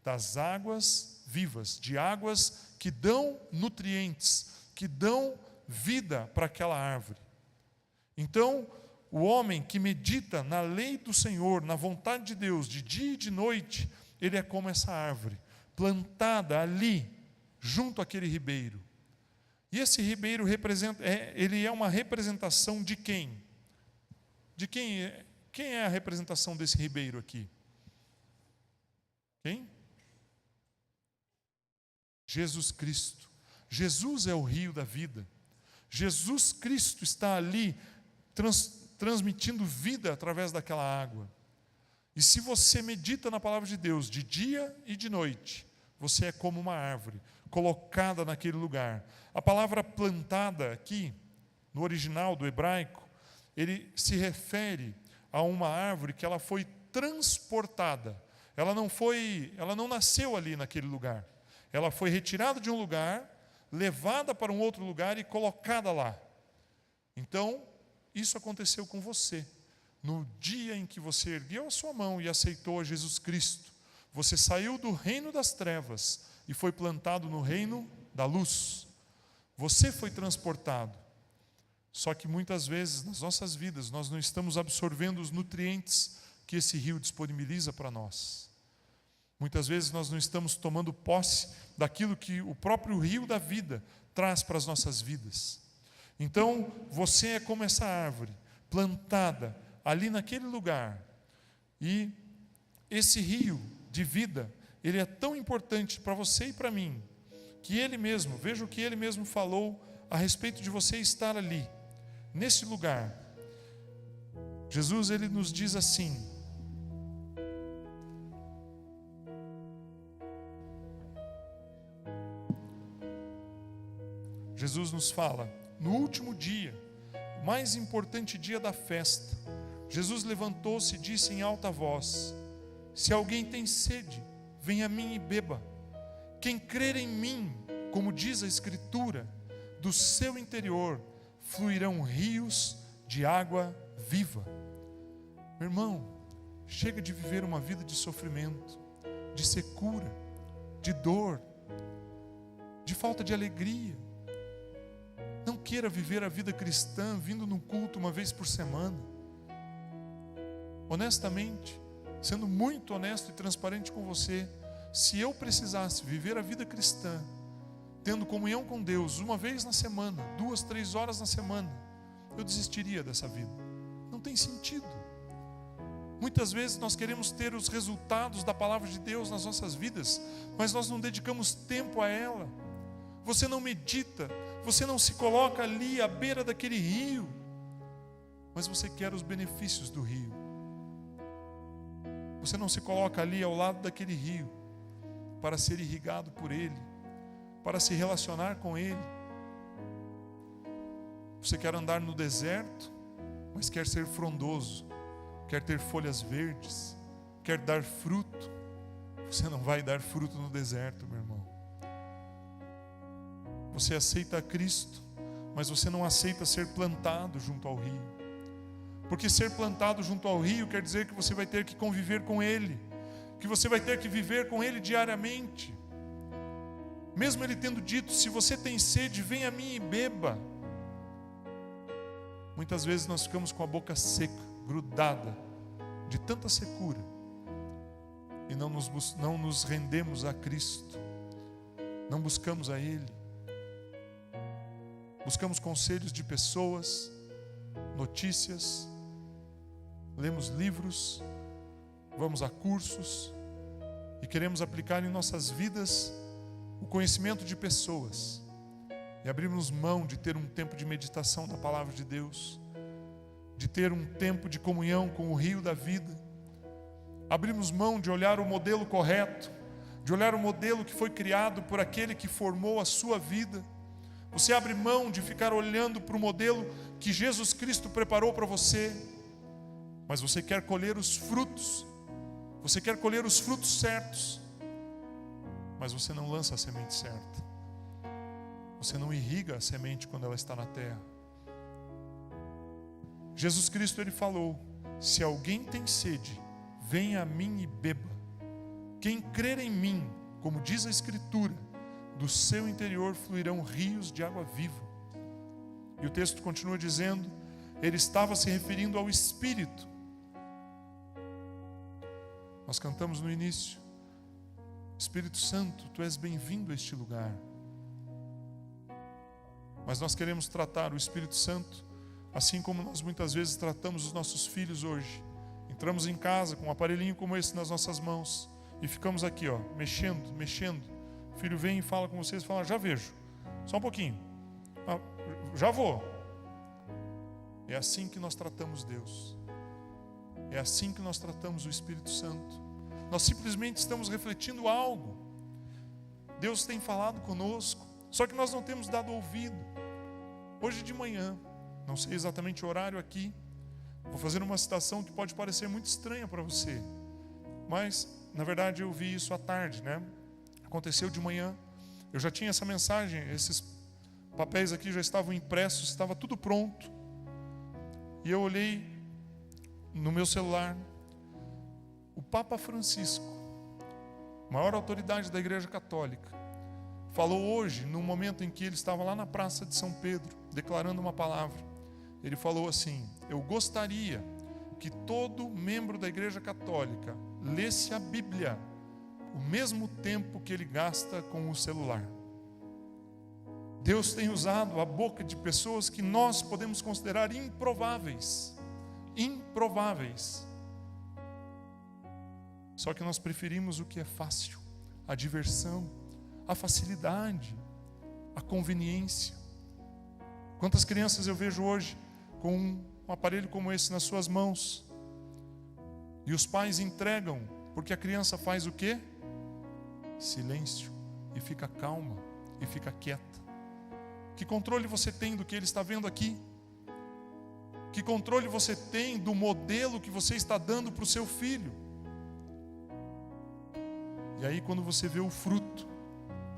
Das águas vivas, de águas que dão nutrientes, que dão vida para aquela árvore. Então, o homem que medita na lei do Senhor, na vontade de Deus, de dia e de noite, ele é como essa árvore, plantada ali, junto àquele ribeiro. E esse ribeiro ele é uma representação de quem? De quem é? Quem é a representação desse ribeiro aqui? Quem? Jesus Cristo. Jesus é o rio da vida. Jesus Cristo está ali transmitindo vida através daquela água. E se você medita na palavra de Deus de dia e de noite, você é como uma árvore colocada naquele lugar. A palavra plantada aqui, no original do hebraico, ele se refere a uma árvore que ela foi transportada. Ela não nasceu ali naquele lugar. Ela foi retirada de um lugar, levada para um outro lugar e colocada lá. Então, isso aconteceu com você. No dia em que você ergueu a sua mão e aceitou a Jesus Cristo, você saiu do reino das trevas e foi plantado no reino da luz. Você foi transportado. Só que muitas vezes nas nossas vidas nós não estamos absorvendo os nutrientes que esse rio disponibiliza para nós. Muitas vezes nós não estamos tomando posse daquilo que o próprio rio da vida traz para as nossas vidas. Então, você é como essa árvore, plantada ali naquele lugar. E esse rio de vida, ele é tão importante para você e para mim, que ele mesmo, veja o que ele mesmo falou a respeito de você estar ali, nesse lugar. Jesus, ele nos diz assim: Jesus nos fala, no último dia, o mais importante dia da festa, Jesus levantou-se e disse em alta voz: se alguém tem sede, venha a mim e beba. Quem crer em mim, como diz a Escritura, do seu interior fluirão rios de água viva. Meu irmão, chega de viver uma vida de sofrimento, de secura, de dor, de falta de alegria. Não queira viver a vida cristã vindo num culto uma vez por semana. Honestamente, sendo muito honesto e transparente com você, se eu precisasse viver a vida cristã, tendo comunhão com Deus uma vez na semana, 2, 3 horas na semana, eu desistiria dessa vida. Não tem sentido. Muitas vezes nós queremos ter os resultados da palavra de Deus nas nossas vidas, mas nós não dedicamos tempo a ela. Você não medita, você não se coloca ali à beira daquele rio, mas você quer os benefícios do rio. Você não se coloca ali ao lado daquele rio, para ser irrigado por Ele, para se relacionar com Ele. Você quer andar no deserto, mas quer ser frondoso, quer ter folhas verdes, quer dar fruto. Você não vai dar fruto no deserto, meu irmão. Você aceita a Cristo, mas você não aceita ser plantado junto ao rio. Porque ser plantado junto ao rio quer dizer que você vai ter que conviver com Ele, que você vai ter que viver com Ele diariamente. Mesmo Ele tendo dito: se você tem sede, venha a mim e beba. Muitas vezes nós ficamos com a boca seca, grudada, de tanta secura, e não nos rendemos a Cristo, não buscamos a Ele. Buscamos conselhos de pessoas, notícias, lemos livros, vamos a cursos e queremos aplicar em nossas vidas o conhecimento de pessoas, e abrimos mão de ter um tempo de meditação da palavra de Deus, de ter um tempo de comunhão com o rio da vida. Abrimos mão de olhar o modelo correto, de olhar o modelo que foi criado por aquele que formou a sua vida. Você abre mão de ficar olhando para o modelo que Jesus Cristo preparou para você, mas você quer colher os frutos, você quer colher os frutos certos, mas você não lança a semente certa, você não irriga a semente quando ela está na terra. Jesus Cristo, Ele falou: se alguém tem sede, venha a mim e beba. Quem crer em mim, como diz a Escritura, do seu interior fluirão rios de água viva. E o texto continua dizendo, Ele estava se referindo ao Espírito. Nós cantamos no início: Espírito Santo, Tu és bem-vindo a este lugar. Mas nós queremos tratar o Espírito Santo assim como nós muitas vezes tratamos os nossos filhos hoje. Entramos em casa com um aparelhinho como esse nas nossas mãos e ficamos aqui, mexendo. O filho vem e fala com vocês, fala: já vejo, só um pouquinho, já vou. É assim que nós tratamos Deus, é assim que nós tratamos o Espírito Santo. Nós simplesmente estamos refletindo algo. Deus tem falado conosco, só que nós não temos dado ouvido. Hoje de manhã, não sei exatamente o horário aqui, vou fazer uma citação que pode parecer muito estranha para você, mas na verdade eu vi isso à tarde, Aconteceu de manhã. Eu já tinha essa mensagem, esses papéis aqui já estavam impressos, estava tudo pronto. E eu olhei no meu celular, o Papa Francisco, maior autoridade da Igreja Católica, falou hoje, no momento em que ele estava lá na Praça de São Pedro, declarando uma palavra. Ele falou assim: eu gostaria que todo membro da Igreja Católica lesse a Bíblia o mesmo tempo que ele gasta com o celular. Deus tem usado a boca de pessoas que nós podemos considerar improváveis. Só que nós preferimos o que é fácil, a diversão, a facilidade, a conveniência. Quantas crianças eu vejo hoje com um aparelho como esse nas suas mãos, e os pais entregam, porque a criança faz o quê? Silêncio, e fica calma, e fica quieta. Que controle você tem do que ele está vendo aqui? Que controle você tem do modelo que você está dando para o seu filho? E aí quando você vê o fruto,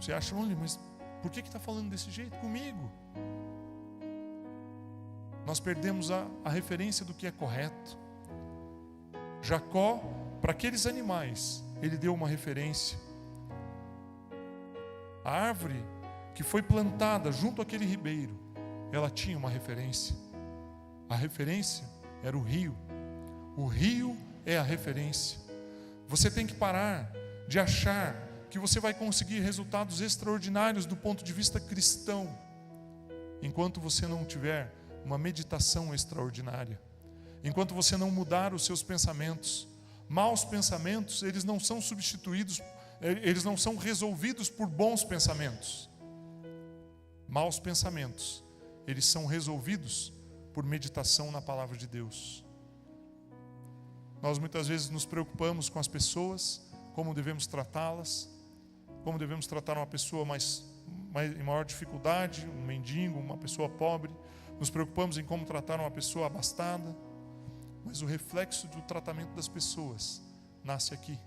você acha: olha, mas por que está falando desse jeito comigo? Nós perdemos a referência do que é correto. Jacó, para aqueles animais, ele deu uma referência. A árvore que foi plantada junto àquele ribeiro, ela tinha uma referência. A referência era o rio. O rio é a referência. Você tem que parar de achar que você vai conseguir resultados extraordinários do ponto de vista cristão, enquanto você não tiver uma meditação extraordinária, enquanto você não mudar os seus pensamentos. Maus pensamentos, eles não são substituídos, eles não são resolvidos por bons pensamentos. Maus pensamentos, eles são resolvidos por meditação na palavra de Deus. Nós muitas vezes nos preocupamos com as pessoas, como devemos tratá-las, como devemos tratar uma pessoa em maior dificuldade, um mendigo, uma pessoa pobre. Nos preocupamos em como tratar uma pessoa abastada. Mas o reflexo do tratamento das pessoas nasce aqui.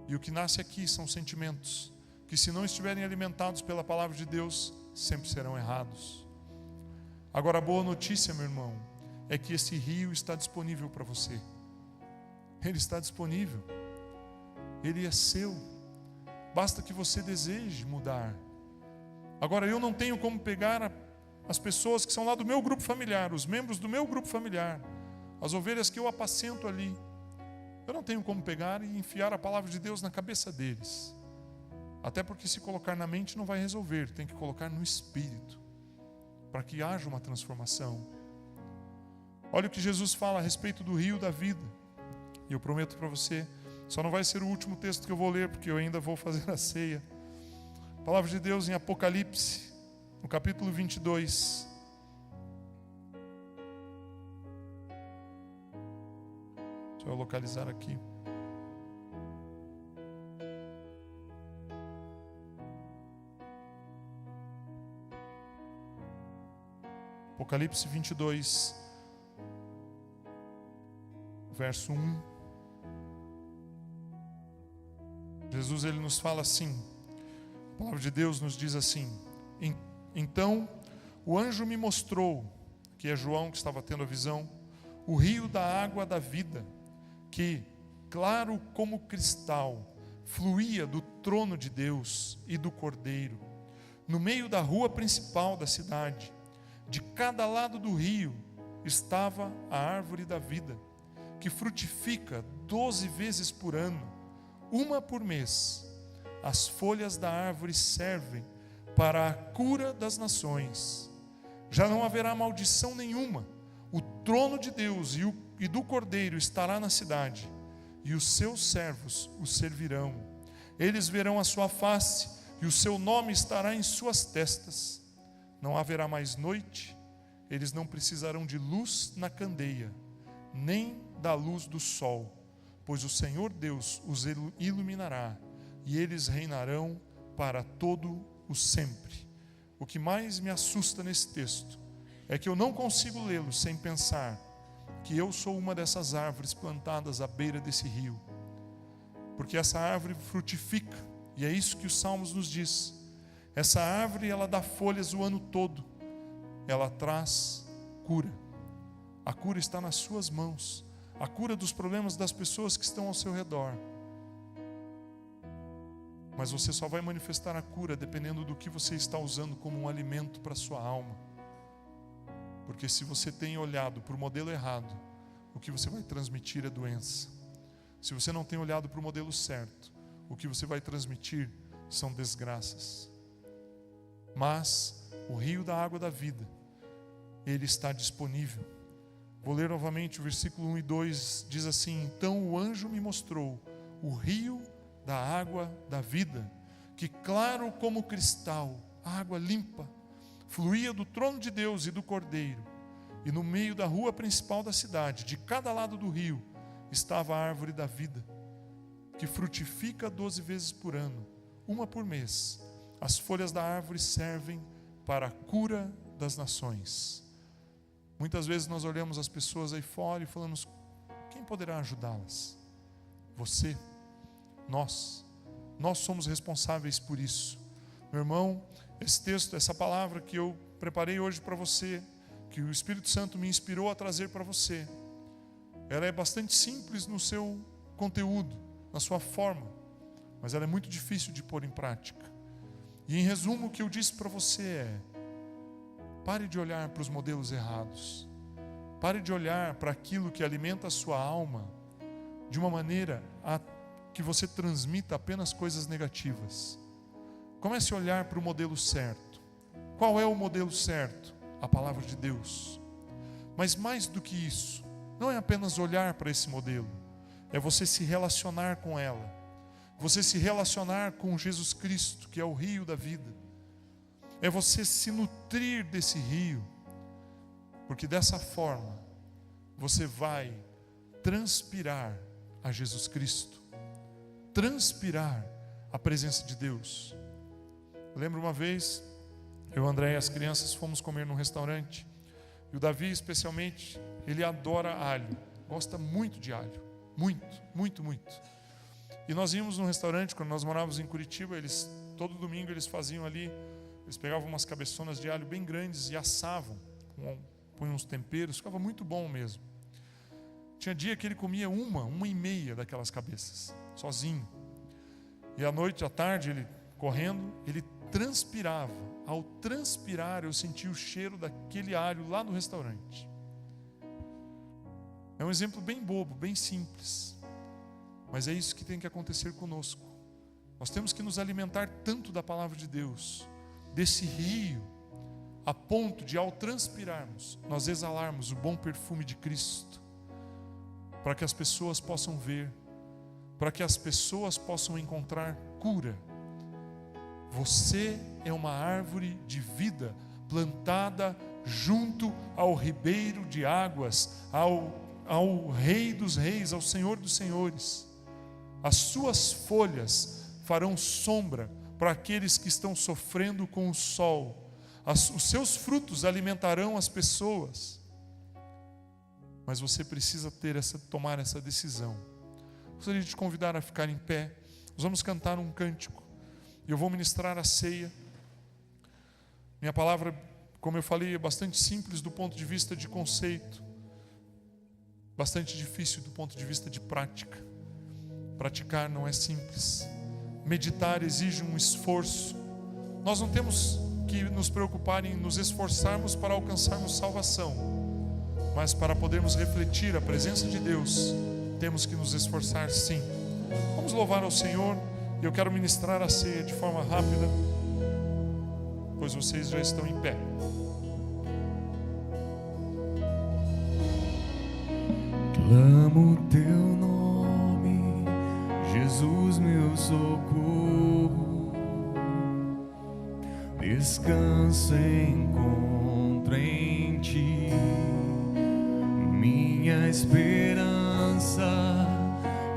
E o que nasce aqui são sentimentos que, se não estiverem alimentados pela palavra de Deus, sempre serão errados. Agora, a boa notícia, meu irmão, é que esse rio está disponível para você. Ele está disponível. Ele é seu. Basta que você deseje mudar. Agora, eu não tenho como pegar as pessoas que são lá do meu grupo familiar, os membros do meu grupo familiar, as ovelhas que eu apacento ali. Eu não tenho como pegar e enfiar a palavra de Deus na cabeça deles. Até porque, se colocar na mente não vai resolver, tem que colocar no espírito, para que haja uma transformação. Olha o que Jesus fala a respeito do rio da vida. E eu prometo para você, só não vai ser o último texto que eu vou ler, porque eu ainda vou fazer a ceia. A palavra de Deus em Apocalipse, no capítulo 22. Deixa eu localizar aqui. Apocalipse 22, verso 1. Jesus, ele nos fala assim, a palavra de Deus nos diz assim: então o anjo me mostrou, que é João que estava tendo a visão, o rio da água da vida, que, claro como cristal, fluía do trono de Deus e do Cordeiro, no meio da rua principal da cidade. De cada lado do rio estava a árvore da vida, que frutifica 12 vezes por ano, uma por mês. As folhas da árvore servem para a cura das nações. Já não haverá maldição nenhuma. O trono de Deus e do Cordeiro estará na cidade, e os seus servos o servirão. Eles verão a sua face, e o seu nome estará em suas testas. Não haverá mais noite, eles não precisarão de luz na candeia, nem da luz do sol, pois o Senhor Deus os iluminará, e eles reinarão para todo o sempre. O que mais me assusta nesse texto é que eu não consigo lê-lo sem pensar que eu sou uma dessas árvores plantadas à beira desse rio, porque essa árvore frutifica, e é isso que os Salmos nos diz. Essa árvore, ela dá folhas o ano todo, ela traz cura. A cura está nas suas mãos, a cura dos problemas das pessoas que estão ao seu redor. Mas você só vai manifestar a cura dependendo do que você está usando como um alimento para a sua alma. Porque se você tem olhado para o modelo errado, o que você vai transmitir é doença. Se você não tem olhado para o modelo certo, o que você vai transmitir são desgraças. Mas o rio da água da vida, ele está disponível. Vou ler novamente o versículo 1 e 2, diz assim: então o anjo me mostrou o rio da água da vida, que claro como cristal, água limpa, fluía do trono de Deus e do Cordeiro, e no meio da rua principal da cidade, de cada lado do rio, estava a árvore da vida, que frutifica 12 vezes por ano, uma por mês. As folhas da árvore servem para a cura das nações. Muitas vezes nós olhamos as pessoas aí fora e falamos: quem poderá ajudá-las? Você, nós somos responsáveis por isso. Meu irmão, esse texto, essa palavra que eu preparei hoje para você, que o Espírito Santo me inspirou a trazer para você, ela é bastante simples no seu conteúdo, na sua forma, mas ela é muito difícil de pôr em prática. E em resumo, o que eu disse para você é: pare de olhar para os modelos errados, pare de olhar para aquilo que alimenta a sua alma de uma maneira a que você transmita apenas coisas negativas. Comece a olhar para o modelo certo. Qual é o modelo certo? A palavra de Deus. Mas mais do que isso, não é apenas olhar para esse modelo, é você se relacionar com ela, você se relacionar com Jesus Cristo, que é o rio da vida, é você se nutrir desse rio, porque dessa forma você vai transpirar a Jesus Cristo, transpirar a presença de Deus. Eu lembro uma vez, eu, André e as crianças fomos comer num restaurante, e o Davi especialmente, ele adora alho, gosta muito de alho, muito, muito, muito. E nós íamos num restaurante, quando nós morávamos em Curitiba, todo domingo eles faziam ali, eles pegavam umas cabeçonas de alho bem grandes e assavam, punham uns temperos, ficava muito bom mesmo. Tinha dia que ele comia uma e meia daquelas cabeças, sozinho. E à noite, à tarde, ele correndo, ele transpirava. Ao transpirar, eu sentia o cheiro daquele alho lá no restaurante. É um exemplo bem bobo, bem simples. Mas é isso que tem que acontecer conosco. Nós temos que nos alimentar tanto da palavra de Deus, desse rio, a ponto de, ao transpirarmos, nós exalarmos o bom perfume de Cristo, para que as pessoas possam ver, para que as pessoas possam encontrar cura. Você é uma árvore de vida, plantada junto ao ribeiro de águas, ao Rei dos Reis, ao Senhor dos Senhores. As suas folhas farão sombra para aqueles que estão sofrendo com o sol. Os seus frutos alimentarão as pessoas. Mas você precisa tomar essa decisão. Gostaria de te convidar a ficar em pé. Nós vamos cantar um cântico. E eu vou ministrar a ceia. Minha palavra, como eu falei, é bastante simples do ponto de vista de conceito. Bastante difícil do ponto de vista de prática. Praticar não é simples. Meditar exige um esforço. Nós não temos que nos preocupar em nos esforçarmos para alcançarmos salvação, mas para podermos refletir a presença de Deus, temos que nos esforçar sim. Vamos louvar ao Senhor. Eu quero ministrar a ceia de forma rápida, pois vocês já estão em pé. Clamo teu nome, Jesus, meu socorro. Descanso encontro em ti, minha esperança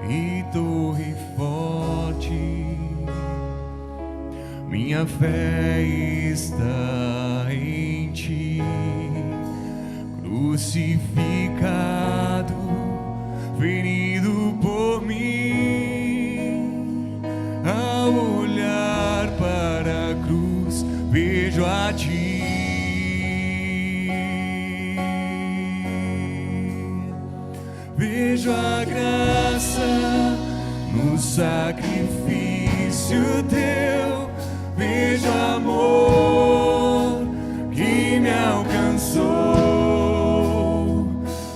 e torre forte. Minha fé está em ti, crucificado, ferido por mim. Ao olhar para a cruz, vejo a ti. Vejo a graça no sacrifício teu, vejo amor que me alcançou,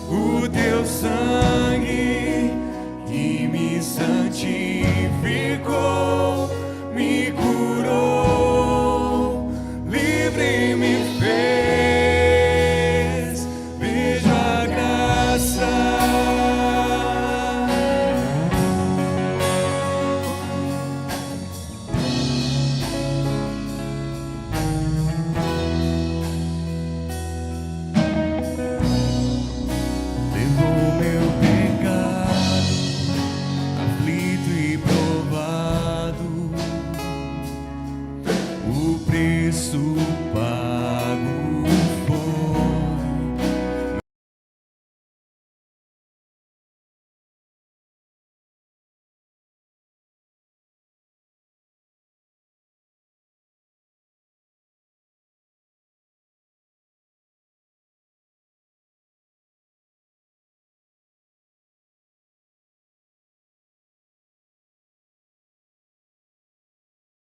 o teu sangue que me santificou, me curou, livre me fez. Vejo a graça. O preço